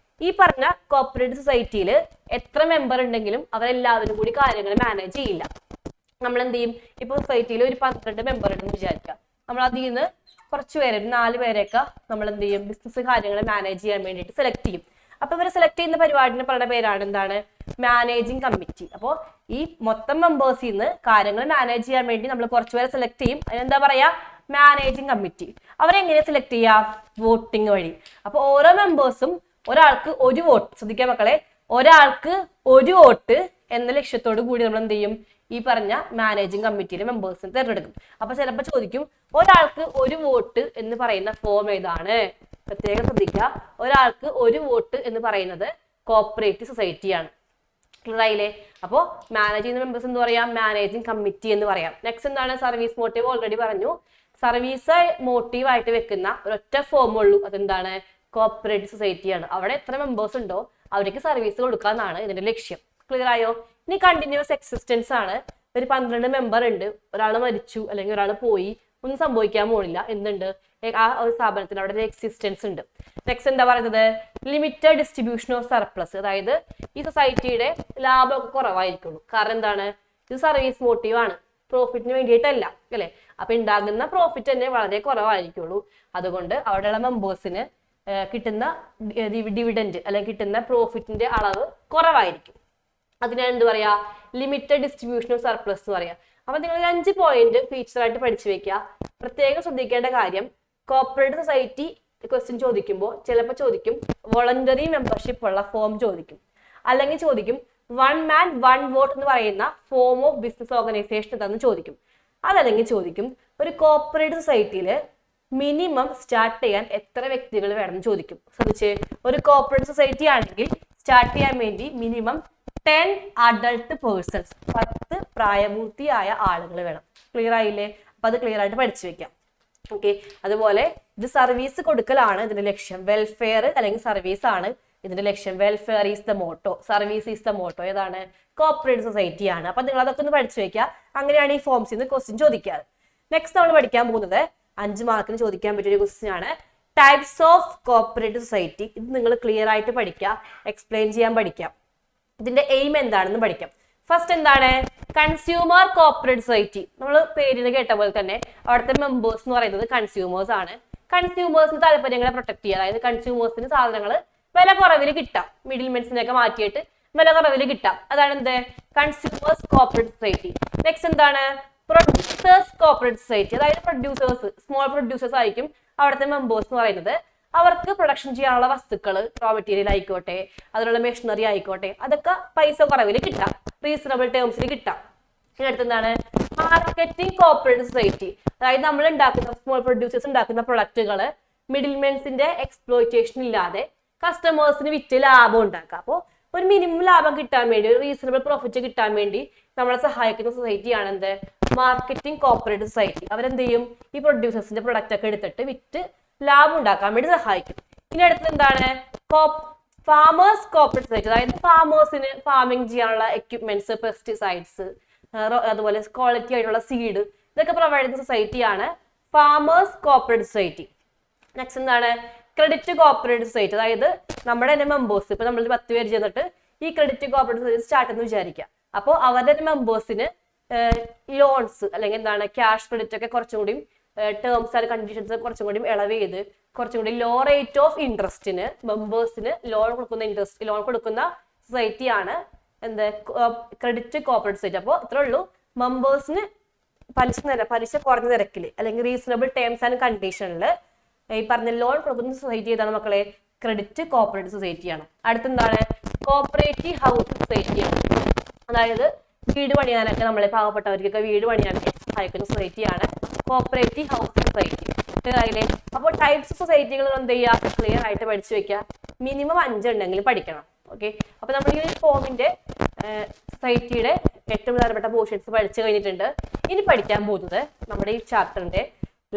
ഈ പറഞ്ഞ കോർപ്പറേറ്റ് സൊസൈറ്റിയിൽ എത്ര മെമ്പർ ഉണ്ടെങ്കിലും അവരെല്ലാവരും കൂടി കാര്യങ്ങൾ മാനേജ് ചെയ്യില്ല. നമ്മൾ എന്ത് ചെയ്യും? ഇപ്പൊ സൊസൈറ്റിയിൽ ഒരു 12 മെമ്പർ ഉണ്ടെന്ന് വിചാരിക്കാം. നമ്മൾ അതിൽ നിന്ന് കുറച്ച് പേരെ, 4 പേരെയൊക്കെ നമ്മൾ എന്ത് ചെയ്യും? ബിസിനസ് കാര്യങ്ങൾ മാനേജ് ചെയ്യാൻ വേണ്ടിയിട്ട് സെലക്ട് ചെയ്യും. അപ്പൊ ഇവരെ സെലക്ട് ചെയ്യുന്ന പരിപാടിന് പറയുന്ന പേരാണ് എന്താണ്? Managing committee. അപ്പോൾ ഈ മൊത്തം മെമ്പേഴ്സിൽ നിന്ന് കാര്യങ്ങൾ മാനേജ് ചെയ്യാൻ വേണ്ടി നമ്മൾ കുറച്ചുപേരെ സെലക്ട് ചെയ്യും. അതിനെന്താ പറയാ? Managing committee. അവരെങ്ങനെ സെലക്ട് ചെയ്യാ? വോട്ടിംഗ് വഴി. അപ്പൊ ഓരോ മെമ്പേഴ്സും ഒരാൾക്ക് ഒരു വോട്ട്, ശ്രദ്ധിക്കാൻ മക്കളെ, ഒരാൾക്ക് ഒരു വോട്ട് എന്ന ലക്ഷ്യത്തോടു കൂടി നമ്മൾ എന്ത് ചെയ്യും? ഈ പറഞ്ഞ മാനേജിങ് കമ്മിറ്റിയിലെ മെമ്പേഴ്സിനെ തിരഞ്ഞെടുക്കും. അപ്പൊ ചിലപ്പോൾ ചോദിക്കും, ഒരാൾക്ക് ഒരു വോട്ട് എന്ന് പറയുന്ന ഫോം ഏതാണ്? പ്രത്യേകം ശ്രദ്ധിക്കുക, ഒരാൾക്ക് ഒരു വോട്ട് എന്ന് പറയുന്നത് കോർപ്പറേറ്റ് സൊസൈറ്റിയാണ്. ക്ലിയർ ആയില്ലേ? അപ്പോ മാനേജ് ചെയ്യുന്ന മെമ്പേഴ്സ് എന്ന് പറയാം? മാനേജിങ് കമ്മിറ്റി എന്ന് പറയാം. നെക്സ്റ്റ് എന്താണ്? Service motive. ഓൾറെഡി പറഞ്ഞു, സർവീസ് മോട്ടീവ് ആയിട്ട് വെക്കുന്ന ഒരൊറ്റ ഫോം ഉള്ളൂ. അതെന്താണ്? കോർപ്പറേറ്റ് സൊസൈറ്റിയാണ്. അവിടെ എത്ര മെമ്പേഴ്സ് ഉണ്ടോ അവർക്ക് സർവീസ് കൊടുക്കാന്നാണ് ഇതിന്റെ ലക്ഷ്യം. ക്ലിയർ ആയോ? ഇനി കണ്ടിന്യൂസ് എക്സിസ്റ്റൻസ് ആണ്. ഒരു 12 മെമ്പർ ഉണ്ട്, ഒരാൾ മരിച്ചു അല്ലെങ്കിൽ ഒരാൾ പോയി, ഒന്നും സംഭവിക്കാൻ പോണില്ല. എന്തുണ്ട്? ആ ഒരു സ്ഥാപനത്തിന് അവിടെ ഒരു എക്സിസ്റ്റൻസ് ഉണ്ട്. നെക്സ്റ്റ് എന്താ പറയുന്നത്? Limited distribution of surplus. അതായത് ഈ സൊസൈറ്റിയുടെ ലാഭമൊക്കെ കുറവായിരിക്കുള്ളൂ. കാരണം എന്താണ്? ഇത് സർവീസ് മോട്ടീവ് ആണ്, പ്രോഫിറ്റിന് വേണ്ടിയിട്ടല്ല, അല്ലെ? അപ്പൊ ഉണ്ടാകുന്ന പ്രോഫിറ്റ് തന്നെ വളരെ കുറവായിരിക്കുള്ളൂ. അതുകൊണ്ട് അവിടെയുള്ള മെമ്പേഴ്സിന് കിട്ടുന്ന ഡിവിഡൻഡ് അല്ലെങ്കിൽ കിട്ടുന്ന പ്രോഫിറ്റിന്റെ അളവ് കുറവായിരിക്കും. അതിനാണ് എന്ത് പറയാ? ലിമിറ്റഡ് ഡിസ്ട്രിബ്യൂഷൻ ഓഫ് സർപ്ലസ് എന്ന് പറയാം. അപ്പൊ നിങ്ങൾ 5 പോയിന്റ് ഫീച്ചർ ആയിട്ട് പഠിച്ചു വെക്കുക. പ്രത്യേകം ശ്രദ്ധിക്കേണ്ട കാര്യം, കോർപ്പറേറ്റ് സൊസൈറ്റി ക്വസ്റ്റ്യൻ ചോദിക്കുമ്പോൾ ചിലപ്പോൾ ചോദിക്കും വോളണ്ടറി മെമ്പർഷിപ്പ് ഉള്ള ഫോം ചോദിക്കും, അല്ലെങ്കിൽ ചോദിക്കും 1 man 1 vote എന്ന് പറയുന്ന ഫോം ഓഫ് ബിസിനസ് ഓർഗനൈസേഷൻ എന്താന്ന് ചോദിക്കും. അതല്ലെങ്കിൽ ചോദിക്കും ഒരു കോർപ്പറേറ്റ് സൊസൈറ്റിയിൽ മിനിമം സ്റ്റാർട്ട് ചെയ്യാൻ എത്ര വ്യക്തികൾ വേണമെന്ന് ചോദിക്കും. ശ്രദ്ധിച്ച്, ഒരു കോർപ്പറേറ്റ് സൊസൈറ്റി ആണെങ്കിൽ സ്റ്റാർട്ട് ചെയ്യാൻ വേണ്ടി മിനിമം 10 അഡൾട്ട് പേഴ്സൺസ്, 10 പ്രായപൂർത്തിയായ ആളുകൾ വേണം. ക്ലിയർ ആയില്ലേ? അപ്പൊ അത് ക്ലിയർ ആയിട്ട് പഠിച്ചു വെക്കാം. ഓക്കെ, അതുപോലെ ഇത് സർവീസ് കൊടുക്കലാണ് ഇതിന്റെ ലക്ഷ്യം. വെൽഫെയർ അല്ലെങ്കിൽ സർവീസ് ആണ് ഇതിന്റെ ലക്ഷ്യം. Welfare is the motto, service is the motto. ഏതാണ്? കോർപ്പറേറ്റ് സൊസൈറ്റി ആണ്. അപ്പൊ നിങ്ങൾ അതൊക്കെ ഒന്ന് പഠിച്ചു വെക്കുക. അങ്ങനെയാണ് ഈ ഫോംസിൽ നിന്ന് ക്വസ്റ്റ്യൻ ചോദിക്കാറ്. നെക്സ്റ്റ് നമ്മൾ പഠിക്കാൻ പോകുന്നത് 5 മാർക്കിന് ചോദിക്കാൻ പറ്റിയ ഒരു ക്വസ്റ്റ്യൻ ആണ്. Types of cooperative society. ഇത് നിങ്ങൾ ക്ലിയർ ആയിട്ട് പഠിക്കാം, എക്സ്പ്ലെയിൻ ചെയ്യാൻ പഠിക്കാം. ഇതിന്റെ എയിം എന്താണെന്ന് പഠിക്കാം. ഫസ്റ്റ് എന്താണ് കൺസ്യൂമർ കോപ്പറേറ്റീവ് സൊസൈറ്റി. നമ്മൾ പേരിന് കേട്ട പോലെ തന്നെ അവിടുത്തെ മെമ്പേഴ്സ് എന്ന് പറയുന്നത് കൺസ്യൂമേഴ്സ് ആണ്. കൺസ്യൂമേഴ്സിന് താല്പര്യങ്ങളെ പ്രൊട്ടക്ട് ചെയ്യുക, അതായത് കൺസ്യൂമേഴ്സിന് സാധനങ്ങൾ വില കുറവിൽ കിട്ടാം, മിഡിൽ മെൻസിനെയൊക്കെ മാറ്റിയിട്ട് വില കുറവിൽ കിട്ടാം. അതാണ് എന്ത് കൺസ്യൂമേഴ്സ് കോപ്പറേറ്റീവ് സൊസൈറ്റി. നെക്സ്റ്റ് എന്താണ് പ്രൊഡ്യൂസേഴ്സ് കോപ്പറേറ്റീവ് സൊസൈറ്റി. അതായത് പ്രൊഡ്യൂസേഴ്സ്, സ്മോൾ പ്രൊഡ്യൂസേഴ്സ് ആയിരിക്കും അവിടുത്തെ മെമ്പേഴ്സ് എന്ന് പറയുന്നത്. അവർക്ക് പ്രൊഡക്ഷൻ ചെയ്യാനുള്ള വസ്തുക്കൾ, റോ മെറ്റീരിയൽ ആയിക്കോട്ടെ, അതിനുള്ള മെഷീനറി ആയിക്കോട്ടെ, അതൊക്കെ പൈസ കുറവിൽ കിട്ടാം, റീസണബിൾ ടേംസിൽ കിട്ടാം. ഇതിനടുത്ത് എന്താണ് മാർക്കറ്റിംഗ് കോപ്പറേറ്റീവ് സൊസൈറ്റി. അതായത് നമ്മൾ ഉണ്ടാക്കുന്ന സ്മോൾ പ്രൊഡ്യൂസേഴ്സ് ഉണ്ടാക്കുന്ന പ്രൊഡക്റ്റുകൾ മിഡിൽ മെൻസിന്റെ എക്സ്പ്ലോയിറ്റേഷൻ ഇല്ലാതെ കസ്റ്റമേഴ്സിന് വിറ്റ് ലാഭം ഉണ്ടാക്കുക. അപ്പോൾ ഒരു മിനിമം ലാഭം കിട്ടാൻ വേണ്ടി, ഒരു റീസണബിൾ പ്രോഫിറ്റ് കിട്ടാൻ വേണ്ടി നമ്മളെ സഹായിക്കുന്ന സൊസൈറ്റിയാണ് എന്ത് മാർക്കറ്റിംഗ് കോപ്പറേറ്റീവ് സൊസൈറ്റി. അവരെന്ത് ചെയ്യും ഈ പ്രൊഡ്യൂസേഴ്സിന്റെ പ്രൊഡക്റ്റ് ഒക്കെ എടുത്തിട്ട് വിറ്റ് ലാഭം ഉണ്ടാക്കാൻ വേണ്ടി സഹായിക്കും. ഇനി അടുത്ത് എന്താണ് ഫാമേഴ്സ് കോപ്പറേറ്റീവ് സൊസൈറ്റി. അതായത് ഫാമേഴ്സിന് ഫാമിംഗ് ചെയ്യാനുള്ള എക്യുപ്മെന്റ്സ്, പെസ്റ്റിസൈഡ്സ്, അതുപോലെ ക്വാളിറ്റി ആയിട്ടുള്ള സീഡ്, ഇതൊക്കെ പ്രൊവൈഡ് ചെയ്യുന്ന സൊസൈറ്റിയാണ് ഫാമേഴ്സ് കോപ്പറേറ്റീവ് സൊസൈറ്റി. നെക്സ്റ്റ് എന്താണ് ക്രെഡിറ്റ് കോപ്പറേറ്റീവ് സൊസൈറ്റി. അതായത് നമ്മുടെ തന്നെ മെമ്പേഴ്സ്, ഇപ്പൊ നമ്മൾ 10 പേര് ചേർന്നിട്ട് ഈ ക്രെഡിറ്റ് കോപ്പറേറ്റീവ് സൊസൈറ്റി സ്റ്റാർട്ട് എന്ന് വിചാരിക്കുക. അപ്പോൾ അവരുടെ മെമ്പേഴ്സിന് ലോൺസ് അല്ലെങ്കിൽ എന്താണ് ക്യാഷ് ക്രെഡിറ്റ് ഒക്കെ കുറച്ചും കൂടി ടേംസ് ആൻഡ് കണ്ടീഷൻസ് കുറച്ചും കൂടി ഇളവ് ചെയ്ത് കുറച്ചും കൂടി ലോ റേറ്റ് ഓഫ് ഇൻട്രസ്റ്റിന് മെമ്പേഴ്സിന് ലോൺ കൊടുക്കുന്ന സൊസൈറ്റിയാണ് എന്ത് ക്രെഡിറ്റ് കോപ്പറേറ്റീവ് സൊസൈറ്റി. അപ്പോൾ ഇത്രേ ഉള്ളൂ, മെമ്പേഴ്സിന് പലിശ കുറഞ്ഞ നിരക്കിൽ അല്ലെങ്കിൽ റീസണബിൾ ടേംസ് ആൻഡ് കണ്ടീഷനിൽ ഈ പറഞ്ഞ ലോൺ കൊടുക്കുന്ന സൊസൈറ്റി ഏതാണ് മക്കളെ ക്രെഡിറ്റ് കോപ്പറേറ്റീവ് സൊസൈറ്റിയാണ്. അടുത്തെന്താണ് കോപ്പറേറ്റീവ് ഹൗസിംഗ് സൊസൈറ്റിയാണ്. അതായത് വീട് പണിയാനൊക്കെ നമ്മളെ പാവപ്പെട്ടവർക്കൊക്കെ വീട് പണിയാനൊക്കെ സഹായിക്കുന്ന സൊസൈറ്റിയാണ് കോപ്പറേറ്റീവ് ഹൗസിംഗ് സൊസൈറ്റി. ക്ലിയർ. അപ്പോൾ ടൈപ്സ് സൊസൈറ്റികൾ എന്ത് ചെയ്യുക ക്ലിയർ ആയിട്ട് പഠിച്ചു വെക്കുക. മിനിമം 5 ഉണ്ടെങ്കിലും പഠിക്കണം. ഓക്കെ, അപ്പൊ നമ്മൾ ഈ ഫോമിന്റെ സൊസൈറ്റിയുടെ ഏറ്റവും പ്രധാനപ്പെട്ട പോർഷൻസ് പഠിച്ചു കഴിഞ്ഞിട്ടുണ്ട്. ഇനി പഠിക്കാൻ പോകുന്നത് നമ്മുടെ ഈ ചാപ്റ്ററിന്റെ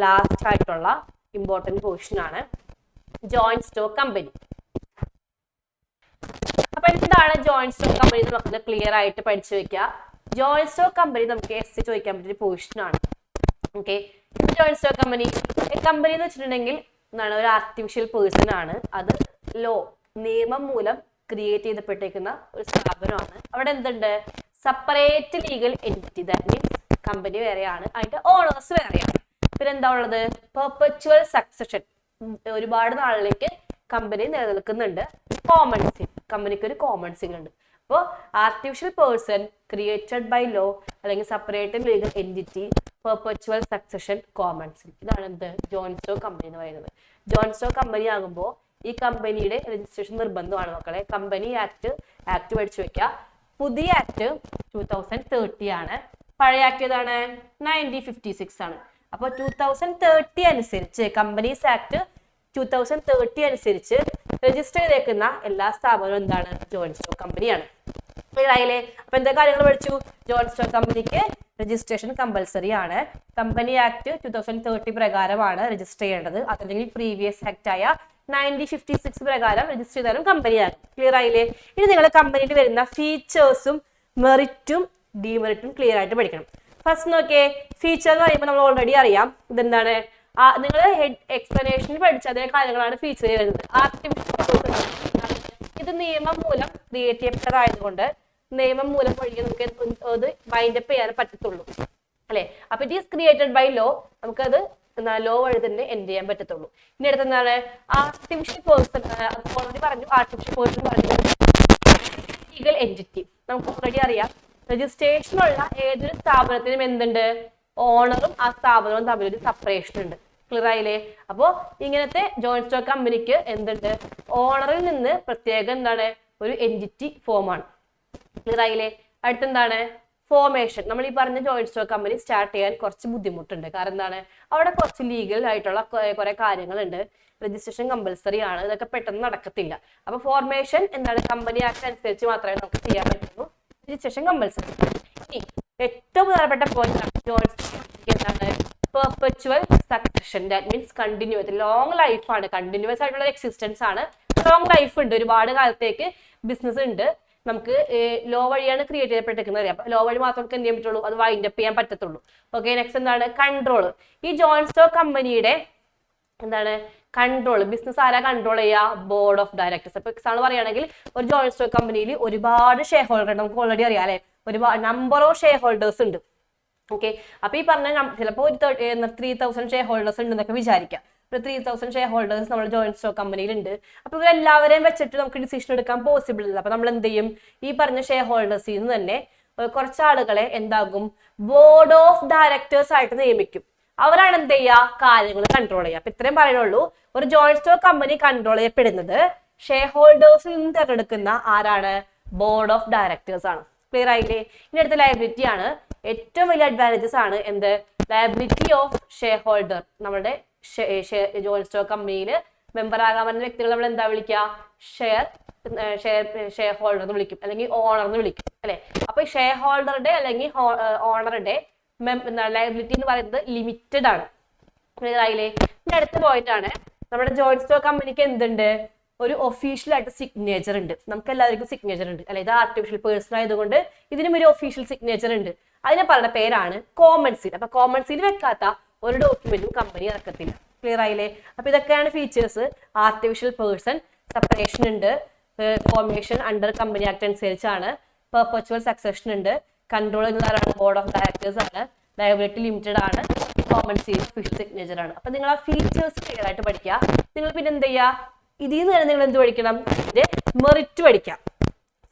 ലാസ്റ്റ് ആയിട്ടുള്ള ഇമ്പോർട്ടന്റ് പോർഷൻ ആണ് ജോയിന്റ് സ്റ്റോക്ക് കമ്പനി. അപ്പൊ എന്താണ് ജോയിന്റ് സ്റ്റോക്ക് കമ്പനി എന്ന് നമുക്ക് ക്ലിയർ ആയിട്ട് പഠിച്ചു വെക്കുക. ജോയിന്റ് സ്റ്റോക്ക് കമ്പനി നമുക്ക് എസ് ചോദിക്കാൻ പറ്റിയ പോർഷൻ ആണ്. ഓക്കെ, ജോയിന്റ് സ്റ്റോക്ക് കമ്പനി എന്ന് വെച്ചിട്ടുണ്ടെങ്കിൽ എന്താണ് ഒരു ആർട്ടിഫിഷ്യൽ പേഴ്സൺ ആണ്. അത് നിയമം മൂലം ക്രിയേറ്റ് ചെയ്തപ്പെട്ടേക്കുന്ന ഒരു സ്ഥാപനമാണ്. അവിടെ എന്തുണ്ട് separate legal entity, that means company വേറെയാണ്, അതിന്റെ ഓണേഴ്സ് വേറെയാണ്. പിന്നെ എന്താ ഉള്ളത് പെർപെച്വൽ സക്സഷൻ, ഒരുപാട് നാളിലേക്ക് കമ്പനി നിലനിൽക്കുന്നുണ്ട്. കോമൺ സീൽ, കമ്പനിക്ക് ഒരു കോമൺ സീൽ ഉണ്ട്. അപ്പോൾ artificial person created by law അല്ലെങ്കിൽ separate legal entity perpetual succession common seal, ഇതാണ് എന്ത് ജോയിന്റ് സ്റ്റോക്ക് കമ്പനി എന്ന് പറയുന്നത്. ജോയിന്റ് സ്റ്റോക്ക് കമ്പനി ആകുമ്പോൾ ഈ കമ്പനിയുടെ രജിസ്ട്രേഷൻ നിർബന്ധമാണ് മക്കളെ. കമ്പനി ആക്ട് പഠിച്ചു വെക്കുക. പുതിയ ആക്ട് 2030 ആണ്. പഴയ ആക്ട് ഏതാണ് 1956 ആണ്. അപ്പോൾ 2030 അനുസരിച്ച് കമ്പനീസ് ആക്ട് 2030 അനുസരിച്ച് രജിസ്റ്റർ ചെയ്തേക്കുന്ന എല്ലാ സ്ഥാപനവും എന്താണ് ജോയിന്റ് സ്റ്റോക്ക് കമ്പനിയാണ്. ക്ലിയറായില്ലേ? അപ്പൊ എന്താ കാര്യങ്ങൾ പഠിച്ചു? ജോയിന്റ് സ്റ്റോക്ക് കമ്പനിക്ക് രജിസ്ട്രേഷൻ കമ്പൽസറി ആണ്. കമ്പനി ആക്ട് 2030 പ്രകാരമാണ് രജിസ്റ്റർ ചെയ്യേണ്ടത്. അതല്ലെങ്കിൽ പ്രീവിയസ് ആക്ട് ആയ 1956 പ്രകാരം രജിസ്റ്റർ ചെയ്താലും കമ്പനിയാകും. ക്ലിയർ ആയില്ലേ? ഇനി നിങ്ങൾ കമ്പനിയിൽ വരുന്ന ഫീച്ചേഴ്സും മെറിറ്റും ഡിമെറിറ്റും ക്ലിയർ ആയിട്ട് പഠിക്കണം. ഫസ്റ്റ് നോക്കിയേ, ഫീച്ചർ എന്ന് പറയുമ്പോൾ നമ്മൾ ഓൾറെഡി അറിയാം ഇതെന്താണ്. നിങ്ങൾ എക്സ്പ്ലനേഷനിൽ പഠിച്ച അതേ കാര്യങ്ങളാണ് ഫീച്ചർ വരുന്നത്. ആർട്ടിഫിഷ്യൽ ഇത് നിയമം മൂലം ക്രിയേറ്റ് ചെയ്യപ്പെട്ടതായതുകൊണ്ട് നിയമം മൂലം വഴി നമുക്ക് അത് വൈൻഡ് അപ്പ് ചെയ്യാൻ പറ്റത്തുള്ളൂ അല്ലെ. അപ്പൊ it is created by law, നമുക്കത് ലോ വഴി തന്നെ എൻഡ് ചെയ്യാൻ പറ്റത്തുള്ളൂ. ഇനി അടുത്ത് എന്താണ് ആർട്ടിഫിഷ്യൽ പേഴ്സൺ. ഓൾറെഡി പറഞ്ഞു ആർട്ടിഫിഷ്യൽ പേഴ്സൺ പറഞ്ഞു ലീഗൽ എൻറ്റിറ്റി. നമുക്ക് ഓൾറെഡി അറിയാം രജിസ്ട്രേഷനുള്ള ഏതൊരു സ്ഥാപനത്തിനും എന്തുണ്ട് ഓണറും ആ സ്ഥാപനവും തമ്മിലൊരു സെപ്പറേഷൻ ഉണ്ട്. ക്ലിയർ ആയില്ലേ? അപ്പോ ഇങ്ങനത്തെ ജോയിന്റ് സ്റ്റോക്ക് കമ്പനിക്ക് എന്തുണ്ട് ഓണറിൽ നിന്ന് പ്രത്യേക എന്താണ് ഒരു എൻറ്റിറ്റി ഫോം ആണ്. ക്ലിയർ ആയില്ലേ? അടുത്തെന്താണ് ഫോർമേഷൻ. നമ്മൾ ഈ പറഞ്ഞ ജോയിന്റ് സ്റ്റോക്ക് കമ്പനി സ്റ്റാർട്ട് ചെയ്യാൻ കുറച്ച് ബുദ്ധിമുട്ടുണ്ട്. കാരണം എന്താണ് അവിടെ കുറച്ച് ലീഗൽ ആയിട്ടുള്ള കുറെ കാര്യങ്ങളുണ്ട്. രജിസ്ട്രേഷൻ കമ്പൽസറി ആണ്, ഇതൊക്കെ പെട്ടെന്ന് നടക്കത്തില്ല. അപ്പൊ ഫോർമേഷൻ എന്താണ് കമ്പനി ആക്ട് അനുസരിച്ച് മാത്രമേ നമുക്ക് ചെയ്യാൻ പറ്റുള്ളൂ. Registration compulsory. ഇനി ഏറ്റവും പ്രധാനപ്പെട്ട പോയിന്റ് ജോയിന്റ് എന്താണ് perpetual succession. That means continuous long ലൈഫാണ്, കണ്ടിന്യൂസ് ആയിട്ടുള്ള എക്സിസ്റ്റൻസ് ആണ്, ലോങ് ലൈഫ് ഉണ്ട്, ഒരുപാട് കാലത്തേക്ക് ബിസിനസ് ഉണ്ട്. നമുക്ക് ലോ വഴിയാണ് ക്രിയേറ്റ് ചെയ്യപ്പെട്ടിരിക്കുന്നത്. അപ്പൊ ലോ വഴി മാത്രം നമുക്ക് എന്ത് ചെയ്യാൻ പറ്റുള്ളൂ, അത് വൈൻഡ് അപ്പ് ചെയ്യാൻ പറ്റത്തുള്ളൂ. ഓക്കെ, നെക്സ്റ്റ് എന്താണ് കൺട്രോൾ. ഈ ജോയിന്റ് സ്റ്റോക്ക് കമ്പനിയുടെ എന്താണ് കൺട്രോൾ, ബിസിനസ് ആരാ കൺട്രോൾ ചെയ്യുക, ബോർഡ് ഓഫ് ഡയറക്ടേഴ്സ്. അപ്പൊ എക്സാമ്പിൾ പറയുകയാണെങ്കിൽ ഒരു ജോയിന്റ് സ്റ്റോക്ക് കമ്പനിയിൽ ഒരുപാട് ഷെയർ ഹോൾഡർ ഉണ്ട്, നമുക്ക് ഓൾറെഡി അറിയാം അല്ലെ, ഒരുപാട് നമ്പർ ഓഫ് ഷെയർ ഹോൾഡേഴ്സ് ഉണ്ട്. ഓക്കെ, അപ്പൊ ഈ പറഞ്ഞ ചിലപ്പോൾ ഒരു 3000 ഷെയർ ഹോൾഡേഴ്സ് ഉണ്ട് എന്നൊക്കെ വിചാരിക്കാം. ഒരു 3000 ഷെയർ ഹോൾഡേഴ്സ് നമ്മുടെ ജോയിന്റ് സ്റ്റോക്ക് കമ്പനിയിൽ ഉണ്ട്. അപ്പൊ ഇവരെല്ലാവരെയും വെച്ചിട്ട് നമുക്ക് ഡിസിഷൻ എടുക്കാൻ പോസിബിൾ ഇല്ല. അപ്പൊ നമ്മൾ എന്ത് ചെയ്യും, ഈ പറഞ്ഞ ഷെയർ ഹോൾഡേഴ്സിൽ നിന്ന് തന്നെ കുറച്ച് ആളുകളെ എന്താകും, ബോർഡ് ഓഫ് ഡയറക്ടേഴ്സ് ആയിട്ട് നിയമിക്കും. അവരാണ് എന്ത് ചെയ്യുക, കാര്യങ്ങൾ കൺട്രോൾ ചെയ്യുക. അപ്പൊ ഇത്രയും പറയുള്ളൂ, ഒരു ജോയിന്റ് സ്റ്റോക്ക് കമ്പനി കൺട്രോൾ ചെയ്യപ്പെടുന്നത് ഷെയർ ഹോൾഡേഴ്സിൽ നിന്ന് തിരഞ്ഞെടുക്കുന്ന ആരാണ്, ബോർഡ് ഓഫ് ഡയറക്ടേഴ്സ് ആണ്. ക്ലിയർ ആയില്ലേ? ഇനി അടുത്ത ലയബിലിറ്റി ആണ്. ഏറ്റവും വലിയ അഡ്വാൻറ്റേജസ് ആണ് എന്ത്, ലയബിലിറ്റി ഓഫ് ഷെയർ ഹോൾഡർ. നമ്മുടെ ജോയിന്റ് സ്റ്റോക്ക് കമ്പനിയിൽ മെമ്പർ ആകാൻ പറ്റുന്ന വ്യക്തികൾ നമ്മൾ എന്താ വിളിക്കുക, ഷെയർ ഹോൾഡർ എന്ന് വിളിക്കും, അല്ലെങ്കിൽ ഓണർ എന്ന് വിളിക്കും അല്ലെ. അപ്പൊ ഷെയർ ഹോൾഡറുടെ അല്ലെങ്കിൽ ഓണറുടെ ലയബിലിറ്റി എന്ന് പറയുന്നത് ലിമിറ്റഡ് ആണ്. ക്ലിയർ ആയില്ലേ? ഇനി അടുത്ത പോയിന്റ് ആണ്, നമ്മുടെ ജോയിന്റ് സ്റ്റോക്ക് കമ്പനിക്ക് എന്തുണ്ട്, ഒരു ഒഫീഷ്യൽ ആയിട്ട് സിഗ്നേച്ചർ ഉണ്ട്. നമുക്ക് എല്ലാവർക്കും സിഗ്നേച്ചർ ഉണ്ട് അല്ലെ, ഇത് ആർട്ടിഫിഷ്യൽ പേഴ്സൺ ആയതുകൊണ്ട് ഇതിനും ഒരു ഒഫീഷ്യൽ സിഗ്നേച്ചർ ഉണ്ട്. അതിനെ പറയുന്ന പേരാണ് കോമൺ സീൽ. അപ്പൊ കോമൺ സീൽ വെക്കാത്ത ഒരു ഡോക്യുമെന്റും കമ്പനി ഇറക്കത്തില്ല. ക്ലിയർ ആയില്ലേ? അപ്പൊ ഇതൊക്കെയാണ് ഫീച്ചേഴ്സ്. ആർട്ടിഫിഷ്യൽ പേഴ്സൺ, സെപ്പറേഷൻ ഉണ്ട്, ഫോർമേഷൻ അണ്ടർ കമ്പനി ആക്ട് അനുസരിച്ചാണ്, പെർപച്വൽ സക്സഷൻ ഉണ്ട്, കൺട്രോൾ എന്നതാണ് ബോർഡ് ഓഫ് ഡയറക്ടേഴ്സ് ആണ്, ലയബിലിറ്റി ലിമിറ്റഡ് ആണ്, കോമൺ സീൽ ഒഫീഷ്യൽ സിഗ്നേച്ചർ ആണ്. അപ്പൊ നിങ്ങൾ ആ ഫീച്ചേഴ്സ് ക്ലിയർ ആയിട്ട് പഠിക്കുക. നിങ്ങൾ പിന്നെ എന്ത് ചെയ്യുക, ഇതിൽ നിന്ന് തന്നെ നിങ്ങൾ എന്ത് പഠിക്കണം, ഇതിന്റെ മെറിറ്റ് പഠിക്കാം.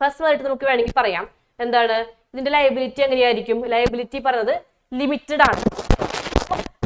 ഫസ്റ്റ് മെറിറ്റ് നമുക്ക് വേണമെങ്കിൽ പറയാം എന്താണ്, ഇതിന്റെ ലയബിലിറ്റി എങ്ങനെയായിരിക്കും, ലയബിലിറ്റി പറയുന്നത് ലിമിറ്റഡ് ആണ്.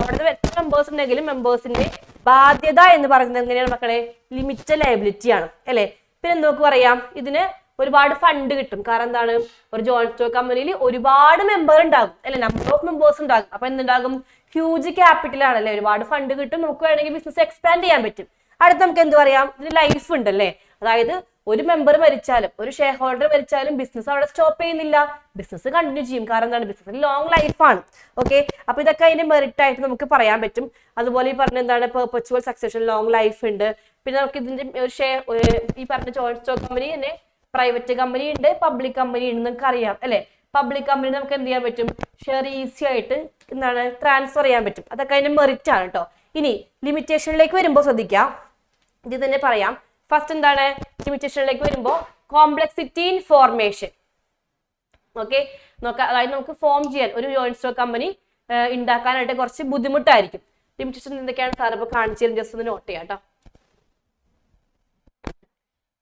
അവിടെ എത്ര മെമ്പേഴ്സ് ഉണ്ടെങ്കിലും മെമ്പേഴ്സിന്റെ ബാധ്യത എന്ന് പറയുന്നത് എങ്ങനെയാണ് മക്കളെ, ലിമിറ്റഡ് ലയബിലിറ്റി ആണ് അല്ലെ. പിന്നെ നമുക്ക് പറയാം, ഇതിന് ഒരുപാട് ഫണ്ട് കിട്ടും. കാരണം എന്താണ്, ഒരു ജോയിന്റ് സ്റ്റോക്ക് കമ്പനിയിൽ ഒരുപാട് മെമ്പർ ഉണ്ടാകും അല്ലെ, നമ്പർ ഓഫ് മെമ്പേഴ്സ് ഉണ്ടാകും. അപ്പൊ എന്തുണ്ടാകും, ഹ്യൂജ് ക്യാപിറ്റൽ ആണല്ലേ, ഒരുപാട് ഫണ്ട് കിട്ടും, നമുക്ക് വേണമെങ്കിൽ ബിസിനസ് എക്സ്പാൻഡ് ചെയ്യാൻ പറ്റും. അടുത്ത് നമുക്ക് എന്ത് പറയാം, ഇതിന് ലൈഫ് ഉണ്ടല്ലേ, അതായത് ഒരു മെമ്പർ മരിച്ചാലും ഒരു ഷെയർ ഹോൾഡർ മരിച്ചാലും ബിസിനസ് അവിടെ സ്റ്റോപ്പ് ചെയ്യുന്നില്ല, ബിസിനസ് കണ്ടിന്യൂ ചെയ്യും. കാരണം എന്താണ്, ബിസിനസ് ലോങ് ലൈഫാണ്. ഓക്കെ, അപ്പൊ ഇതൊക്കെ അതിന്റെ മെറിറ്റ് ആയിട്ട് നമുക്ക് പറയാൻ പറ്റും. അതുപോലെ ഈ പറഞ്ഞ എന്താണ്, പെർപച്വൽ സക്സഷൻ, ലോങ് ലൈഫ് ഉണ്ട്. പിന്നെ നമുക്ക് ഇതിന്റെ ഒരു ഷെയർ, ഈ പറഞ്ഞ ജോയിന്റ് സ്റ്റോക്ക് കമ്പനി തന്നെ പ്രൈവറ്റ് കമ്പനി ഉണ്ട്, പബ്ലിക് കമ്പനി ഉണ്ട്, നമുക്ക് അറിയാം അല്ലെ. പബ്ലിക് കമ്പനി നമുക്ക് എന്ത് ചെയ്യാൻ പറ്റും, ഷെയർ ഈസി ആയിട്ട് എന്താണ് ട്രാൻസ്ഫർ ചെയ്യാൻ പറ്റും. അതൊക്കെ അതിന്റെ മെറിറ്റ് ആണ് കേട്ടോ. ഇനി ലിമിറ്റേഷനിലേക്ക് വരുമ്പോൾ ശ്രദ്ധിക്കാം, ഇത് തന്നെ പറയാം. ഫസ്റ്റ് എന്താണ്, ലിമിറ്റേഷനിലേക്ക് വരുമ്പോൾ കോംപ്ലക്സിറ്റി ഇൻ ഫോർമേഷൻ. ഓക്കെ, നോക്കാം. അതായത് നമുക്ക് ഫോം ചെയ്യാൻ ഒരു ജോയിന്റ് സ്റ്റോക്ക് കമ്പനി ഉണ്ടാക്കാനായിട്ട് കുറച്ച് ബുദ്ധിമുട്ടായിരിക്കും. ലിമിറ്റേഷൻ എന്തൊക്കെയാണ് സാർ ഇപ്പൊ കാണിച്ചു തരും, ജസ്റ്റ് ഒന്ന് നോട്ട് ചെയ്യാം കേട്ടോ.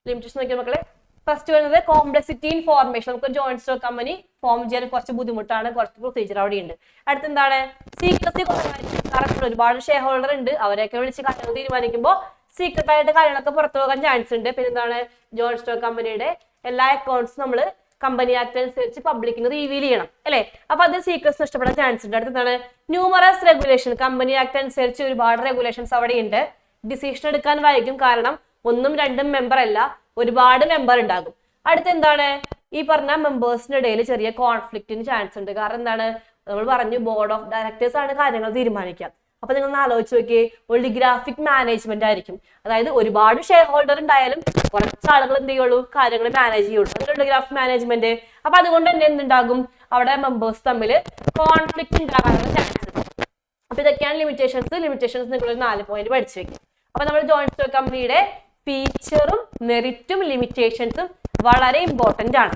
ലിമിറ്റേഷൻ നോക്കിയാൽ മക്കളെ, ഫസ്റ്റ് വരുന്നത് കോംപ്ലക്സിറ്റി ഇൻ ഫോർമേഷൻ. നമുക്ക് ജോയിന്റ് സ്റ്റോക്ക് കമ്പനി ഫോം ചെയ്യാൻ കുറച്ച് ബുദ്ധിമുട്ടാണ്, കുറച്ച് പ്രൊസീജിയർ അവിടെ ഉണ്ട്. അടുത്ത് എന്താണ്, സീക്രസി കുറവായിരിക്കും. കാരണം ഒരുപാട് ഷെയർ ഹോൾഡർ ഉണ്ട്, അവരെയൊക്കെ വിളിച്ച് കാര്യങ്ങൾ തീരുമാനിക്കുമ്പോൾ സീക്രട്ട് ആയിട്ട് കാര്യങ്ങളൊക്കെ പുറത്തു പോകാൻ ചാൻസ് ഉണ്ട്. പിന്നെ എന്താണ്, ജോയിന്റ് സ്റ്റോക്ക് കമ്പനിയുടെ എല്ലാ അക്കൗണ്ട്സും നമ്മൾ കമ്പനി ആക്ട് അനുസരിച്ച് പബ്ലിക്കിന് റിവീൽ ചെയ്യണം അല്ലെ. അപ്പൊ അത് സീക്രട്സ് നഷ്ടപ്പെടാൻ ചാൻസ് ഉണ്ട്. അടുത്ത് എന്താണ്, ന്യൂമറസ് റെഗുലേഷൻ. കമ്പനി ആക്ട് അനുസരിച്ച് ഒരുപാട് റെഗുലേഷൻസ് അവിടെ ഉണ്ട്. ഡിസിഷൻ എടുക്കാൻ വൈകും, കാരണം ഒന്നും രണ്ടും മെമ്പർ അല്ല, ഒരുപാട് മെമ്പർ ഉണ്ടാകും. അടുത്ത് എന്താണ്, ഈ പറഞ്ഞ മെമ്പേഴ്സിന്റെ ഇടയിൽ ചെറിയ കോൺഫ്ലിക്റ്റിന് ചാൻസ് ഉണ്ട്. കാരണം എന്താണ്, നമ്മൾ പറഞ്ഞു ബോർഡ് ഓഫ് ഡയറക്ടേഴ്സ് ആണ് കാര്യങ്ങൾ തീരുമാനിക്കുക. അപ്പൊ നിങ്ങൾ ഒന്ന് ആലോചിച്ച് നോക്കിയേ, ഒളിഗ്രാഫിക് മാനേജ്മെന്റ് ആയിരിക്കും. അതായത് ഒരുപാട് ഷെയർ ഹോൾഡർ ഉണ്ടായാലും കുറച്ച് ആളുകൾ എന്ത് ചെയ്യുള്ളൂ, കാര്യങ്ങൾ മാനേജ് ചെയ്യുള്ളൂ. അതൊരു ഒളിഗ്രാഫിക് മാനേജ്മെന്റ്. അപ്പൊ അതുകൊണ്ട് തന്നെ എന്തുണ്ടാകും, അവിടെ മെമ്പേഴ്സ് തമ്മിൽ കോൺഫ്ലിക്റ്റ് ഉണ്ടാകാനുള്ള ചാൻസ് ഉണ്ട്. അപ്പൊ ഇതൊക്കെയാണ് ലിമിറ്റേഷൻസ്. ലിമിറ്റേഷൻസ് നിങ്ങൾ 4 പോയിന്റ് പഠിച്ചു വെക്കും. അപ്പൊ നമ്മൾ ജോയിന്റ് സ്റ്റോക്ക് കമ്പനിയുടെ ഫീച്ചറും മെറിറ്റും ലിമിറ്റേഷൻസും വളരെ ഇമ്പോർട്ടന്റ് ആണ്.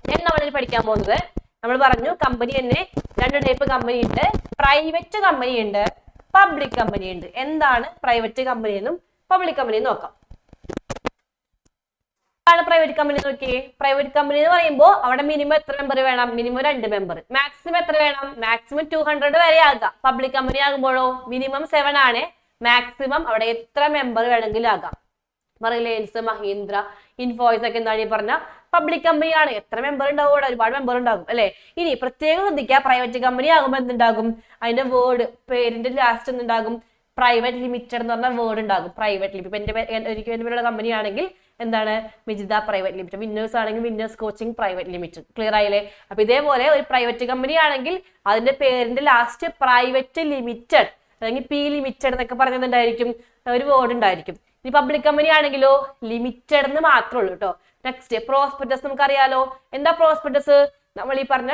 ഞാൻ നമ്മളിൽ പഠിക്കാൻ പോകുന്നത്, നമ്മൾ പറഞ്ഞു കമ്പനി തന്നെ 2 ടൈപ്പ് കമ്പനി ഉണ്ട്, പ്രൈവറ്റ് കമ്പനി ഉണ്ട്, പബ്ലിക് കമ്പനി ഉണ്ട്. എന്താണ് പ്രൈവറ്റ് കമ്പനി എന്നും പബ്ലിക് കമ്പനി എന്നും നോക്കാം. എന്താണ് പ്രൈവറ്റ് കമ്പനി നോക്കിയേ. പ്രൈവറ്റ് കമ്പനി എന്ന് പറയുമ്പോൾ അവിടെ മിനിമം എത്ര മെമ്പർ വേണം, മിനിമം 2 മെമ്പർ. മാക്സിമം എത്ര വേണം, മാക്സിമം 200 വരെ ആകാം. പബ്ലിക് കമ്പനി ആകുമ്പോഴോ മിനിമം 7 ആണ്, മാക്സിമം അവിടെ എത്ര മെമ്പർ വേണമെങ്കിലും ആകാം. റിലയൻസ്, മഹീന്ദ്ര, ഇൻഫോയ്സ് ഒക്കെ എന്താണ് ഈ പറഞ്ഞ പബ്ലിക് കമ്പനിയാണ്. എത്ര മെമ്പർ ഉണ്ടാവും, അവിടെ ഒരുപാട് മെമ്പർ ഉണ്ടാകും അല്ലെ. ഇനി പ്രത്യേകം ശ്രദ്ധിക്കുക, പ്രൈവറ്റ് കമ്പനി ആകുമ്പോൾ എന്തുണ്ടാകും, അതിന്റെ വേർഡ് പേരിന്റെ ലാസ്റ്റ് എന്തുണ്ടാകും, പ്രൈവറ്റ് ലിമിറ്റഡ് എന്ന് പറഞ്ഞ വേർഡ് ഉണ്ടാകും. Private limited. എന്റെ പേരുള്ള കമ്പനി ആണെങ്കിൽ എന്താണ്, മിജിത പ്രൈവറ്റ് ലിമിറ്റഡ്. വിന്നേഴ്സ് ആണെങ്കിൽ winners coaching private limited. Clear ആയില്ലേ. അപ്പൊ ഇതേപോലെ ഒരു പ്രൈവറ്റ് കമ്പനി ആണെങ്കിൽ അതിന്റെ പേരിന്റെ ലാസ്റ്റ് പ്രൈവറ്റ് ലിമിറ്റഡ് അല്ലെങ്കിൽ പി ലിമിറ്റഡ് എന്നൊക്കെ പറഞ്ഞതുണ്ടായിരിക്കും, ഒരു വേർഡ് ഉണ്ടായിരിക്കും. ഇനി പബ്ലിക് കമ്പനി ആണെങ്കിലോ ലിമിറ്റഡ് എന്ന് മാത്രമേ ഉള്ളൂ കേട്ടോ. നെക്സ്റ്റ് പ്രോസ്പെക്ടസ് നമുക്കറിയാലോ. എന്താ പ്രോസ്പെക്ടസ്? നമ്മൾ ഈ പറഞ്ഞ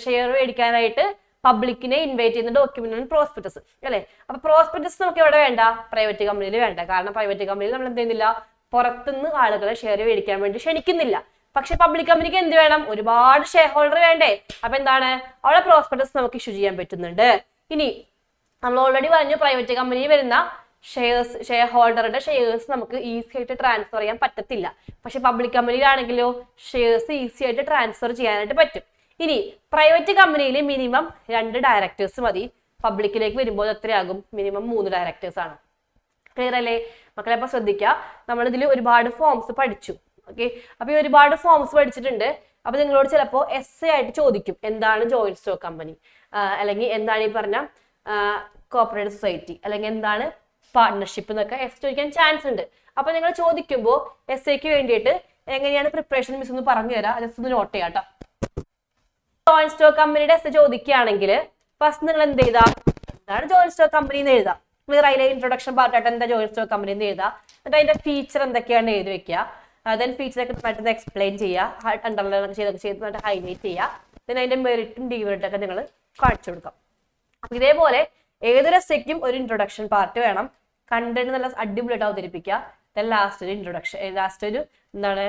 ഷെയർ മേടിക്കാനായിട്ട് പബ്ലിക്കിനെ ഇൻവൈറ്റ് ചെയ്യുന്ന ഡോക്യുമെന്റാണ് പ്രോസ്പെക്ടസ് അല്ലെ. അപ്പൊ പ്രോസ്പെക്ടസ് നമുക്ക് എവിടെ വേണ്ട? പ്രൈവറ്റ് കമ്പനിയിൽ വേണ്ട. കാരണം പ്രൈവറ്റ് കമ്പനിയിൽ നമ്മൾ എന്ത് ചെയ്യുന്നില്ല? പുറത്തുനിന്ന് ആളുകളെ ഷെയർ മേടിക്കാൻ വേണ്ടി ക്ഷണിക്കുന്നില്ല. പക്ഷെ പബ്ലിക് കമ്പനിക്ക് എന്ത് വേണം? ഒരുപാട് ഷെയർ ഹോൾഡർ വേണ്ടേ? അപ്പൊ എന്താണ്? അവിടെ പ്രോസ്പെക്ടസ് നമുക്ക് ഇഷ്യൂ ചെയ്യാൻ പറ്റുന്നുണ്ട്. ഇനി നമ്മൾ ഓൾറെഡി പറഞ്ഞു പ്രൈവറ്റ് കമ്പനിയിൽ വരുന്ന ഷെയർ ഹോൾഡറുടെ ഷെയർസ് നമുക്ക് ഈസി ആയിട്ട് ട്രാൻസ്ഫർ ചെയ്യാൻ പറ്റത്തില്ല. പക്ഷെ പബ്ലിക് കമ്പനിയിലാണെങ്കിലോ ഷെയർസ് ഈസി ആയിട്ട് ട്രാൻസ്ഫർ ചെയ്യാനായിട്ട് പറ്റും. ഇനി പ്രൈവറ്റ് കമ്പനിയിൽ മിനിമം 2 ഡയറക്ടേഴ്സ് മതി. പബ്ലിക്കിലേക്ക് വരുമ്പോൾ എത്രയാകും? മിനിമം 3 ഡയറക്ടേഴ്സ് ആണ്. ക്ലിയർ അല്ലേ മക്കളെ? അപ്പൊ ശ്രദ്ധിക്കുക, നമ്മൾ ഇതിൽ ഒരുപാട് ഫോംസ് പഠിച്ചു. ഓക്കെ, അപ്പൊ ഈ ഒരുപാട് ഫോംസ് പഠിച്ചിട്ടുണ്ട്. അപ്പൊ നിങ്ങളോട് ചിലപ്പോൾ എസ് എ ആയിട്ട് ചോദിക്കും, എന്താണ് ജോയിന്റ് സ്റ്റോക്ക് കമ്പനി, അല്ലെങ്കിൽ എന്താണ് ഈ പറഞ്ഞ കോർപ്പറേറ്റ് സൊസൈറ്റി, അല്ലെങ്കിൽ എന്താണ് പാർട്ട്ണർഷിപ്പ് എന്നൊക്കെ എസ് ചോദിക്കാൻ ചാൻസ് ഉണ്ട്. അപ്പൊ നിങ്ങൾ ചോദിക്കുമ്പോൾ എസ് എക്ക് വേണ്ടിയിട്ട് എങ്ങനെയാണ് പ്രിപ്പറേഷൻ മിസ് ഒന്ന് പറഞ്ഞു തരാം. ജസ്റ്റ് ഒന്ന് നോട്ട് ചെയ്യാം കേട്ടോ. ജോയിന്റ് സ്റ്റോക്ക് കമ്പനിയുടെ എസ് പറയുകയാണെങ്കിൽ ഫസ്റ്റ് നിങ്ങൾ എന്ത് ചെയ്താ? എന്താണ് ജോയിന്റ് സ്റ്റോക്ക് കമ്പനി എന്ന് എഴുതാം. ക്ലിയർ ആയില്ലേ? ഇൻട്രൊഡക്ഷൻ പാർട്ടായിട്ട് എന്താ ജോയിന്റ് സ്റ്റോക്ക് കമ്പനി എന്ന് എഴുതാം. എന്നിട്ട് അതിന്റെ ഫീച്ചർ എന്തൊക്കെയാണ് എഴുതി വെക്കുക. ദെൻ ഫീച്ചറൊക്കെ നന്നായിട്ട് എക്സ്പ്ലെയിൻ ചെയ്യുക, അണ്ടർലൈൻ ചെയ്തൊക്കെ ഹൈലൈറ്റ് ചെയ്യുക. ദെൻ അതിന്റെ മെറിറ്റും ഡിമെറിറ്റും ഒക്കെ നിങ്ങൾ കാണിച്ചു കൊടുക്കാം. അപ്പൊ ഇതേപോലെ ഏതൊരു എസ്സേക്കും ഒരു ഇൻട്രൊഡക്ഷൻ പാർട്ട് വേണം. കണ്ടന്റ് നല്ല അടിപൊളിയായിട്ട് അവതരിപ്പിക്കുക. ദെൻ ലാസ്റ്റ് ഒരു ഇൻട്രൊഡക്ഷൻ, ലാസ്റ്റ് ഒരു എന്താണ്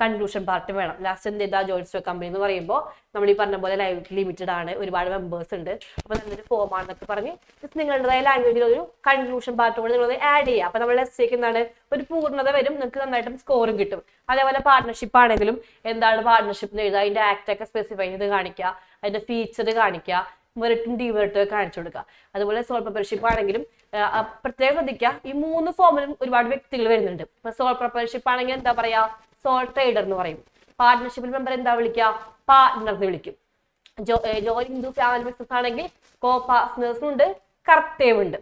കൺക്ലൂഷൻ പാർട്ട് വേണം. ലാസ്റ്റ് എന്ത് ചെയ്താൽ ജോയിന്റ് സ്റ്റോക്ക് കമ്പനി എന്ന് പറയുമ്പോൾ നമ്മൾ ഈ പറഞ്ഞ പോലെ ലൈവ് ലിമിറ്റഡ് ആണ്, ഒരുപാട് മെമ്പേഴ്സ് ഉണ്ട്, അപ്പൊ നല്ലൊരു ഫോം ആണെന്നൊക്കെ പറഞ്ഞ് നിങ്ങളുടേതായ ലാംഗ്വേജിൽ ഒരു കൺക്ലൂഷൻ പാർട്ട് കൂടെ നിങ്ങൾ ആഡ് ചെയ്യുക. അപ്പൊ നമ്മൾ എസ്സേക്ക് എന്താണ് ഒരു പൂർണ്ണത വരും, നിങ്ങൾക്ക് നന്നായിട്ടും സ്കോറും കിട്ടും. അതേപോലെ പാർട്ട്ണർഷിപ്പ് ആണെങ്കിലും എന്താണ് പാർട്ട്ണർഷിപ്പ് എഴുതുക, അതിന്റെ ആക്ട് ഒക്കെ സ്പെസിഫൈ ചെയ്ത് കാണിക്കുക, അതിന്റെ ഫീച്ചർ കാണിക്കുക, മെറിറ്റും ഡിമെറിറ്റും കാണിച്ചു കൊടുക്കുക. അതുപോലെ സോൾ പ്രൊപ്പറേഷൻഷിപ്പ് ആണെങ്കിലും പ്രത്യേകം ശ്രദ്ധിക്കുക, ഈ 3 ഫോമിലും ഒരുപാട് വ്യക്തികൾ വരുന്നുണ്ട്. ഇപ്പൊ സോൾ പ്രൊപ്പറേഷൻഷിപ്പ് ആണെങ്കിൽ എന്താ പറയാ? സോൾ ട്രേഡർ എന്ന് പറയും. പാർട്ട്ണർഷിപ്പിൽ മെമ്പർ എന്താ വിളിക്കുക? പാർട്ട്ണർ എന്ന് വിളിക്കും. ജോയിന്റ് ഹിന്ദു ഫാമിലി ബിസിനസ് ആണെങ്കിൽ കോ പാർട്ട്നേഴ്സും ഉണ്ട്, കർത്തേവ് ഉണ്ട്.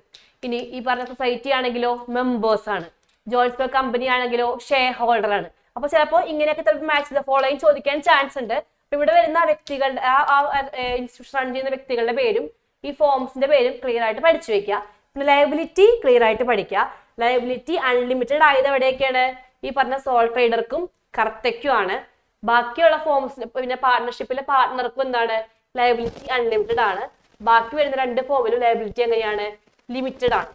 ഇനി ഈ പറഞ്ഞ സൊസൈറ്റി ആണെങ്കിലോ മെമ്പേഴ്സ് ആണ്. ജോയിന്റ് സ്റ്റോക്ക് കമ്പനി ആണെങ്കിലോ ഷെയർ ഹോൾഡർ ആണ്. അപ്പൊ ചിലപ്പോൾ ഇങ്ങനെയൊക്കെ ചിലപ്പോൾ മാച്ച് ദ ഫോളോയിങ് ചോദിക്കാൻ ചാൻസ് ഉണ്ട്. ഇവിടെ വരുന്ന വ്യക്തികളുടെ ഇൻസ്റ്റിറ്റ്യൂഷൻ റൺ ചെയ്യുന്ന വ്യക്തികളുടെ പേരും ഈ ഫോംസിന്റെ പേരും ക്ലിയർ ആയിട്ട് പഠിച്ചു വെക്കുക. പിന്നെ ലയബിലിറ്റി ക്ലിയർ ആയിട്ട് പഠിക്കുക. ലയബിലിറ്റി അൺലിമിറ്റഡ് ആയത് എവിടെയൊക്കെയാണ്? ഈ പറഞ്ഞ സോൾ ട്രേഡർക്കും കർത്തയ്ക്കും ആണ്. ബാക്കിയുള്ള ഫോംസിന് പിന്നെ പാർട്ട്ണർഷിപ്പിലെ പാർട്ട്ണർക്കും എന്താണ്? ലയബിലിറ്റി അൺലിമിറ്റഡ് ആണ്. ബാക്കി വരുന്ന 2 ഫോമിലും ലയബിലിറ്റി എങ്ങനെയാണ്? ലിമിറ്റഡ് ആണ്.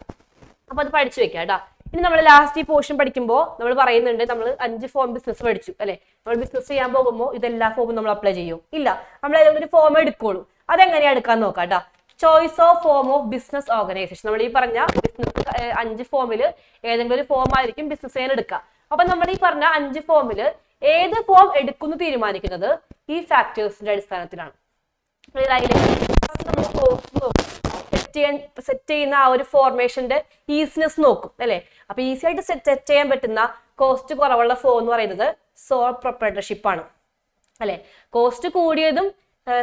അപ്പൊ അത് പഠിച്ചു വെക്കാം കേട്ടോ. ഇനി നമ്മൾ ലാസ്റ്റ് ഈ പോർഷൻ പഠിക്കുമ്പോൾ നമ്മൾ പറയുന്നുണ്ട്, നമ്മൾ 5 ഫോം ബിസിനസ് പഠിച്ചു അല്ലെ. നമ്മൾ ബിസിനസ് ചെയ്യാൻ പോകുമ്പോൾ ഇതെല്ലാ ഫോമും നമ്മൾ അപ്ലൈ ചെയ്യും? ഇല്ല, നമ്മൾ ഏതെങ്കിലും ഒരു ഫോം എടുക്കുള്ളൂ. അതെങ്ങനെയാ എടുക്കാൻ നോക്കാം കേട്ടോ. Choice of form of business organisation, നമ്മൾ ഈ പറഞ്ഞ ബിസിനസ് 5 ഫോമിൽ ഏതെങ്കിലും ഒരു ഫോം ആയിരിക്കും ബിസിനസ് ചെയ്യാൻ എടുക്കുക. അപ്പൊ നമ്മൾ ഈ പറഞ്ഞ 5 ഫോമിൽ ഏത് ഫോം എടുക്കുന്നു തീരുമാനിക്കുന്നത് ഈ ഫാക്ടേഴ്സിന്റെ അടിസ്ഥാനത്തിലാണ്. സെറ്റ് ചെയ്യുന്ന ആ ഒരു ഫോർമേഷന്റെ ഈസിനെസ് നോക്കും അല്ലെ. അപ്പൊ ഈസി ആയിട്ട് സെറ്റ് ചെയ്യാൻ പറ്റുന്ന കോസ്റ്റ് കുറവുള്ള ഫോം എന്ന് പറയുന്നത് സോൾ പ്രൊപ്പറേറ്റർഷിപ്പ് ആണ് അല്ലെ. കോസ്റ്റ് കൂടിയതും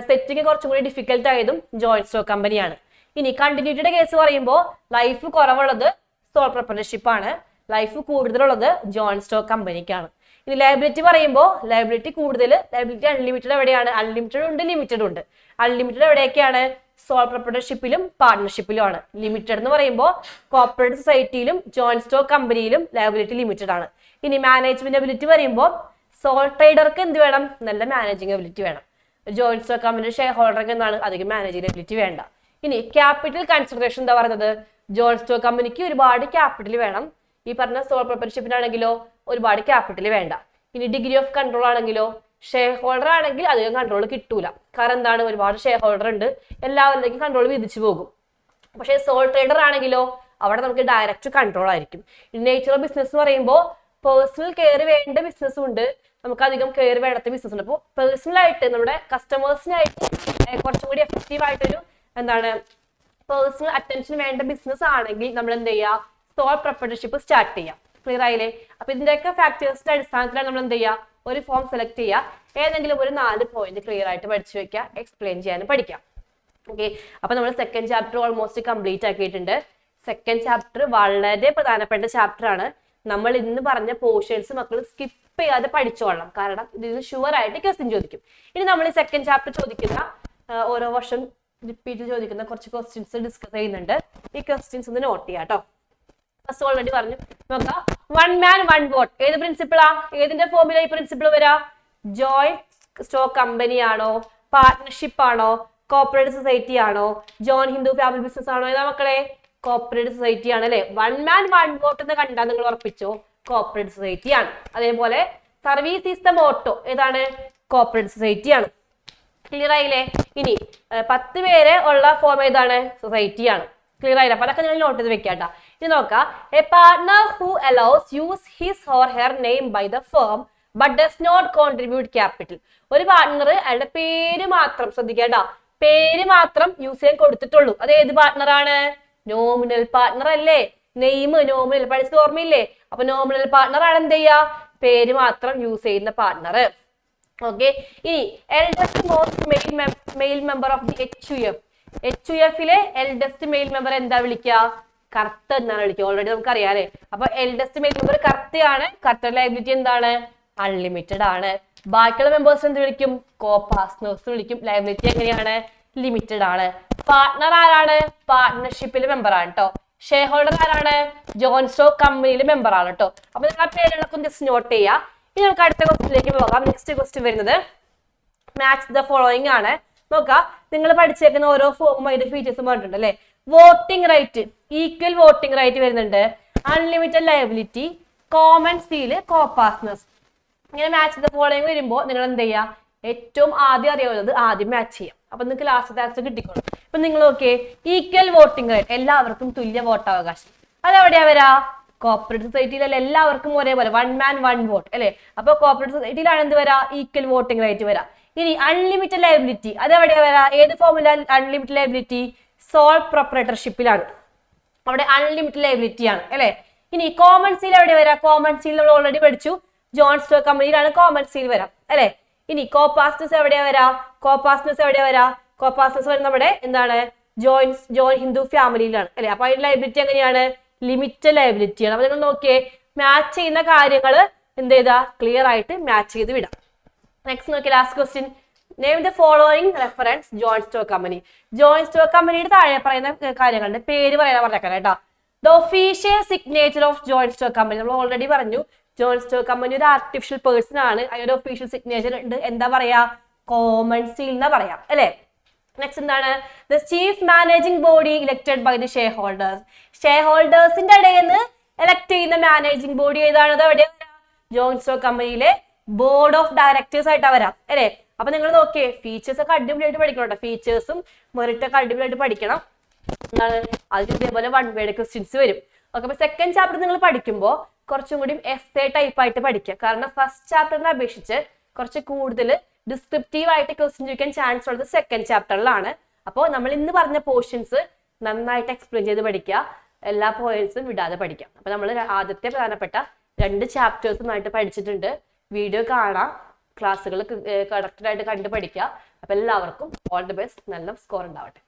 സെറ്റിംഗ് കുറച്ചും കൂടി ഡിഫിക്കൽട്ട് ആയതും ജോയിന്റ് സ്റ്റോക്ക് കമ്പനിയാണ്. ഇനി കണ്ടിന്യൂറ്റിയുടെ കേസ് പറയുമ്പോൾ ലൈഫ് കുറവുള്ളത് സോൾ പ്രൊപ്പറേറ്റർഷിപ്പ് ആണ്, ലൈഫ് കൂടുതലുള്ളത് ജോയിന്റ് സ്റ്റോക്ക് കമ്പനിക്കാണ്. ഇനി ലയബിലിറ്റി പറയുമ്പോൾ ലയബിലിറ്റി കൂടുതൽ, ലയബിലിറ്റി അൺലിമിറ്റഡ് എവിടെയാണ്? അൺലിമിറ്റഡ് ഉണ്ട്, ലിമിറ്റഡ് ഉണ്ട്. അൺലിമിറ്റഡ് എവിടെയൊക്കെയാണ്? സോൾ പ്രൊപ്പറേറ്റർഷിപ്പിലും പാർട്ട്ണർഷിപ്പിലും ആണ്. ലിമിറ്റഡ് എന്ന് പറയുമ്പോൾ കോർപ്പറേറ്റ് സൊസൈറ്റിയിലും ജോയിന്റ് സ്റ്റോക്ക് കമ്പനിയിലും ലയബിലിറ്റി ലിമിറ്റഡ് ആണ്. ഇനി മാനേജ്മെന്റ് എബിലിറ്റി പറയുമ്പോൾ സോൾ ട്രേഡർക്ക് എന്ത് വേണം? നല്ല മാനേജിങ് എബിലിറ്റി വേണം. ജോയിന്റ് സ്റ്റോക്ക് കമ്പനി ഷെയർ ഹോൾഡർക്ക് എന്താണ്? അധികം മാനേജിങ് എബിലിറ്റി വേണ്ട. ഇനി ക്യാപിറ്റൽ കൺസിഡറേഷൻ എന്താ പറയുന്നത്? ജോയിന്റ് സ്റ്റോക്ക് കമ്പനിക്ക് ഒരുപാട് ക്യാപിറ്റൽ വേണം. ഈ പറഞ്ഞ സോൾ പ്രൊപ്പറേറ്റർഷിപ്പിനാണെങ്കിലോ ഒരുപാട് ക്യാപിറ്റൽ വേണ്ട. ഇനി ഡിഗ്രി ഓഫ് കൺട്രോൾ ആണെങ്കിലോ ഷെയർ ഹോൾഡർ ആണെങ്കിൽ അധികം കൺട്രോൾ കിട്ടൂല. കാരണം എന്താണ്? ഒരുപാട് ഷെയർ ഹോൾഡർ ഉണ്ട്, എല്ലാവരിലേക്കും കൺട്രോൾ വിധിച്ചു പോകും. പക്ഷേ സോൾ ട്രേഡർ ആണെങ്കിലോ അവിടെ നമുക്ക് ഡയറക്റ്റ് കൺട്രോൾ ആയിരിക്കും. നേച്ചർ ഓഫ് ബിസിനസ് എന്ന് പറയുമ്പോൾ പേഴ്സണൽ കെയർ വേണ്ട ബിസിനസ്സും ഉണ്ട്, നമുക്ക് അധികം കെയർ വേണ്ടാത്ത ബിസിനസ് ഉണ്ട്. അപ്പോൾ പേഴ്സണൽ ആയിട്ട് നമ്മുടെ കസ്റ്റമേഴ്സിനായിട്ട് കുറച്ചും കൂടി എഫക്റ്റീവ് ആയിട്ടൊരു എന്താണ് പേഴ്സണൽ അറ്റൻഷൻ വേണ്ട ബിസിനസ് ആണെങ്കിൽ നമ്മൾ എന്ത് ചെയ്യുക? സോൾ പ്രൊപ്പറേറ്റർഷിപ്പ് സ്റ്റാർട്ട് ചെയ്യാം. ക്ലിയർ ആയില്ലേ? അപ്പൊ ഇതിന്റെയൊക്കെ ഫാക്ടേഴ്സിന്റെ അടിസ്ഥാനത്തിലാണ് നമ്മൾ എന്ത് ചെയ്യുക? ഒരു ഫോം സെലക്ട് ചെയ്യുക, ഏതെങ്കിലും ഒരു 4 പോയിന്റ് ക്ലിയർ ആയിട്ട് പഠിച്ചു വെക്കുക, എക്സ്പ്ലെയിൻ ചെയ്യാനും പഠിക്കാം. ഓക്കെ, അപ്പൊ നമ്മൾ സെക്കൻഡ് ചാപ്റ്റർ ഓൾമോസ്റ്റ് കംപ്ലീറ്റ് ആക്കിയിട്ടുണ്ട്. സെക്കൻഡ് ചാപ്റ്റർ വളരെ പ്രധാനപ്പെട്ട ചാപ്റ്റർ ആണ്. നമ്മൾ ഇന്ന് പറഞ്ഞ പോർഷൻസ് മക്കൾ സ്കിപ്പ് ചെയ്യാതെ പഠിച്ചോളണം, കാരണം ഇതിന് ഷുവർ ആയിട്ട് ക്വസ്റ്റ്യൻ ചോദിക്കും. ഇനി നമ്മൾ ഈ സെക്കൻഡ് ചാപ്റ്റർ ചോദിക്കുന്ന ഓരോ വർഷം റിപ്പീറ്റ് ചോദിക്കുന്ന കുറച്ച് ക്വസ്റ്റ്യൻസ് ഡിസ്കസ് ചെയ്യുന്നുണ്ട്. ഈ ക്വസ്റ്റ്യൻസ് ഒന്ന് നോട്ട് ചെയ്യാം കേട്ടോ. ഫസ്റ്റ് ഓൾറെഡി പറഞ്ഞു നോക്കാം. വൺ മാൻ വൺ വോട്ട് ഏത് പ്രിൻസിപ്പിളാ? ഏതിന്റെ ഫോമിലാ ഈ പ്രിൻസിപ്പിൾ വരാ? ജോയിന്റ് സ്റ്റോക്ക് കമ്പനി ആണോ, പാർട്ട്ണർഷിപ്പ് ആണോ, കോപ്പറേറ്റീവ് സൊസൈറ്റി ആണോ, ജോയിന്റ് ഹിന്ദു ഫാമിലി ബിസിനസ് ആണോ? ഏതാ മക്കളെ? കോപ്പറേറ്റീവ് സൊസൈറ്റി ആണ് അല്ലെ. വൺ മാൻ വൺ വോട്ട് എന്ന് കണ്ടാൽ നിങ്ങൾ ഉറപ്പിച്ചോ കോപ്പറേറ്റീവ് സൊസൈറ്റി ആണ്. അതേപോലെ സർവീസ് ഈസ് ദ മോട്ടോ ഏതാണ്? കോപ്പറേറ്റീവ് സൊസൈറ്റി ആണ്. ക്ലിയർ ആയില്ലേ? ഇനി 10 പേര് ഉള്ള ഫോം ഏതാണ്? സൊസൈറ്റി ആണ്. ക്ലിയർ ആയില്ല? അപ്പൊ അതൊക്കെ നിങ്ങൾ നോട്ട് ചെയ്ത് വെക്കാട്ടാ. ഇനി നോക്കാം, a partner who allows use his or her name by the firm but does not contribute capital. ഒരു പാർട്ട്ണർ അയാളുടെ പേര് മാത്രം ശ്രദ്ധിക്കേണ്ട, പേര് മാത്രം യൂസ് ചെയ്യാൻ കൊടുത്തിട്ടുള്ളൂ. അത് ഏത് പാർട്ട്ണർ ആണ്? നോമിനൽ പാർട്ട്ണർ അല്ലേ? നെയിം നോമിനൽ പഠിച്ചത് ഓർമ്മയില്ലേ? അപ്പൊ നോമിനൽ പാർട്ട്ണർ ആണ് എന്ത് ചെയ്യാ? പേര് മാത്രം യൂസ് ചെയ്യുന്ന പാർട്ട്ണർ. ഓക്കെ. ഇനി eldest most male member of the HUF. HUF-ലെ എൽഡസ്റ്റ് മെയിൽ മെമ്പർ എന്താ വിളിക്കുക? കർത്ത എന്നാണ് വിളിക്കുക. ഓൾറെഡി നമുക്ക് അറിയാം അല്ലെ. അപ്പൊ എൽഡസ്റ്റ് മെയിൽ മെമ്പർ കർത്തയാണ്. കർത്ത ലയബിലിറ്റി എന്താണ്? അൺലിമിറ്റഡ് ആണ്. ബാക്കിയുള്ള മെമ്പേഴ്സ് എന്ത് വിളിക്കും? കോപാർട്ട്നേഴ്സ് വിളിക്കും. ലയബിലിറ്റി എങ്ങനെയാണ്? ലിമിറ്റഡ് ആണ്. പാർട്ട്ണർ ആരാണ്? പാർട്ട്ണർഷിപ്പിലെ മെമ്പർ ആണ് കേട്ടോ. ഷെയർ ഹോൾഡർ ആരാണ്? ജോയിന്റ് സ്റ്റോക്ക് കമ്പനിയിലെ മെമ്പർ ആണ് കേട്ടോ. അപ്പൊ നിങ്ങൾ ആ പേരുകളൊക്കെ ജസ്റ്റ് നോട്ട് ചെയ്യാം. ഇനി നമുക്ക് അടുത്ത ക്വസ്റ്റിലേക്ക് പോകാം. നെക്സ്റ്റ് ക്വസ്റ്റ്യൻ വരുന്നത് മാച്ച് ദ ഫോളോയിങ് ആണ്. നോക്കാം, നിങ്ങൾ പഠിച്ചേക്കുന്ന ഓരോ ഫോമും അതിന്റെ ഫീച്ചേഴ്സും പറഞ്ഞിട്ടുണ്ട് അല്ലെ. Voting right, equal voting right വരുന്നുണ്ട്, unlimited liability, common seal, copartners. ഇങ്ങനെ മാച്ച് ദ ഫോളോയിങ് വരുമ്പോൾ നിങ്ങൾ എന്ത് ചെയ്യുക? ഏറ്റവും ആദ്യം അറിയാവുന്നത് ആദ്യം മാച്ച് ചെയ്യാം. അപ്പൊ നിങ്ങൾക്ക് ലാസ്റ്റ് ആൻസർ കിട്ടിക്കോളും. ഇപ്പൊ നിങ്ങൾ നോക്കിയേ, ഈക്വൽ വോട്ടിംഗ് റൈറ്റ്, എല്ലാവർക്കും തുല്യ വോട്ടവകാശം. അതെവിടെയാ വരാ? കോപ്പറേറ്റീവ് സൊസൈറ്റിയിലല്ല, എല്ലാവർക്കും ഒരേപോലെ വൺ മാൻ വൺ വോട്ട് അല്ലെ. അപ്പൊ കോപ്പറേറ്റീവ് സൊസൈറ്റിയിലാണ് എന്ത് വരാ? ഈക്വൽ വോട്ടിംഗ് റൈറ്റ് വരാ. ഇനി അൺലിമിറ്റഡ് ലയബിലിറ്റി, അതെവിടെയാ വരാ? ഏത് ഫോമില അൺലിമിറ്റഡ് ലയബിലിറ്റി? സോൾ പ്രൊപ്പറേറ്റർഷിപ്പിലാണ്. അവിടെ അൺലിമിറ്റഡ് ലയബിലിറ്റി ആണ് അല്ലെ. ഇനി കോമൺ സീൽ എവിടെ വരാ? കോമൺ സീൽ നമ്മൾ ഓൾറെഡി പഠിച്ചു, ജോയിന്റ് സ്റ്റോക്ക് കമ്പനിയിലാണ് കോമൺ സീൽ വരാം അല്ലെ. ഇനി കോപാർട്ട്നേഴ്സ് എവിടെയാ വരാ? കോപാർട്ട്നേഴ്സ് എവിടെയാ വരാ? കോപാർട്ട്നേഴ്സ് വരുന്ന നമ്മുടെ എന്താണ്? ജോയിന്റ് ഹിന്ദു ഫാമിലിയിലാണ് അല്ലെ. അപ്പൊ അതിന്റെ ലയബിലിറ്റി എങ്ങനെയാണ്? ലിമിറ്റഡ് ലയബിലിറ്റി ആണ്. അപ്പൊ നിങ്ങൾ നോക്കിയേ, മാച്ച് ചെയ്യുന്ന കാര്യങ്ങൾ എന്ത് ചെയ്താ? ക്ലിയർ ആയിട്ട് മാച്ച് ചെയ്ത് വിടാം. Next Nokia last question, name the following reference joint stock company. Joint stock കമ്പനിയുടെ താഴെ പറയുന്ന കാര്യങ്ങളുടെ പേര് പറയാൻ പറഞ്ഞേക്കാം കേട്ടോ. The official signature of joint stock company, നമ്മൾ ഓൾറെഡി പറഞ്ഞു ജോയിന്റ് സ്റ്റോക്ക് കമ്പനി ഒരു ആർട്ടിഫിഷ്യൽ പേഴ്സൺ ആണ്. അതിനൊരു ഒഫീഷ്യൽ സിഗ്നേച്ചർ ഉണ്ട്. എന്താ പറയാ? കോമൺ സീൽ എന്നാ പറയാം അല്ലെ. നെക്സ്റ്റ് എന്താണ്? The chief managing body elected by the share holders. Share ഹോൾഡേഴ്സിന്റെ ഇടയിൽ നിന്ന് എലക്ട് ചെയ്യുന്ന മാനേജിംഗ് ബോഡി ഏതാണ്? എവിടെയാ വരാം? ജോയിന്റ് സ്റ്റോക്ക് കമ്പനിയിലെ ബോർഡ് ഓഫ് ഡയറക്ടേഴ്സ് ആയിട്ടാ വരാം അല്ലെ. അപ്പൊ നിങ്ങൾ നോക്കിയേ, ഫീച്ചേഴ്സ് ഒക്കെ അടിപൊളിയായിട്ട് പഠിക്കണം കേട്ടോ. ഫീച്ചേഴ്സും മെറിറ്റ് ഒക്കെ അടിപൊളിയായിട്ട് പഠിക്കണം. എന്താണ്? അതിന് ഇതേപോലെ വൺ വേർഡ് ക്വസ്റ്റ്യൻസ് വരും. ഓക്കെ. അപ്പൊ സെക്കൻഡ് ചാപ്റ്റർ നിങ്ങൾ പഠിക്കുമ്പോൾ കുറച്ചും കൂടി എസ്സേ ടൈപ്പ് ആയിട്ട് പഠിക്കുക. കാരണം ഫസ്റ്റ് ചാപ്റ്ററിനെ അപേക്ഷിച്ച് കുറച്ച് കൂടുതൽ ഡിസ്ക്രിപ്റ്റീവ് ആയിട്ട് ക്വസ്റ്റ്യൻ ചോദിക്കാൻ ചാൻസ് ഉള്ളത് സെക്കൻഡ് ചാപ്റ്ററിലാണ്. അപ്പോൾ നമ്മൾ ഇന്ന് പറഞ്ഞ പോർഷൻസ് നന്നായിട്ട് എക്സ്പ്ലെയിൻ ചെയ്ത് പഠിക്കുക. എല്ലാ പോയിന്റ്സും വിടാതെ പഠിക്കാം. അപ്പൊ നമ്മൾ ആദ്യത്തെ പ്രധാനപ്പെട്ട 2 ചാപ്റ്റേഴ്സ് നന്നായിട്ട് പഠിച്ചിട്ടുണ്ട്. വീഡിയോ കാണാം, ക്ലാസ്സുകൾ കറക്റ്റായിട്ട് കണ്ട് പഠിക്കുക. അപ്പൊ എല്ലാവർക്കും ഓൾ ദി ബെസ്റ്റ്, നല്ല സ്കോർ ഉണ്ടാവട്ടെ.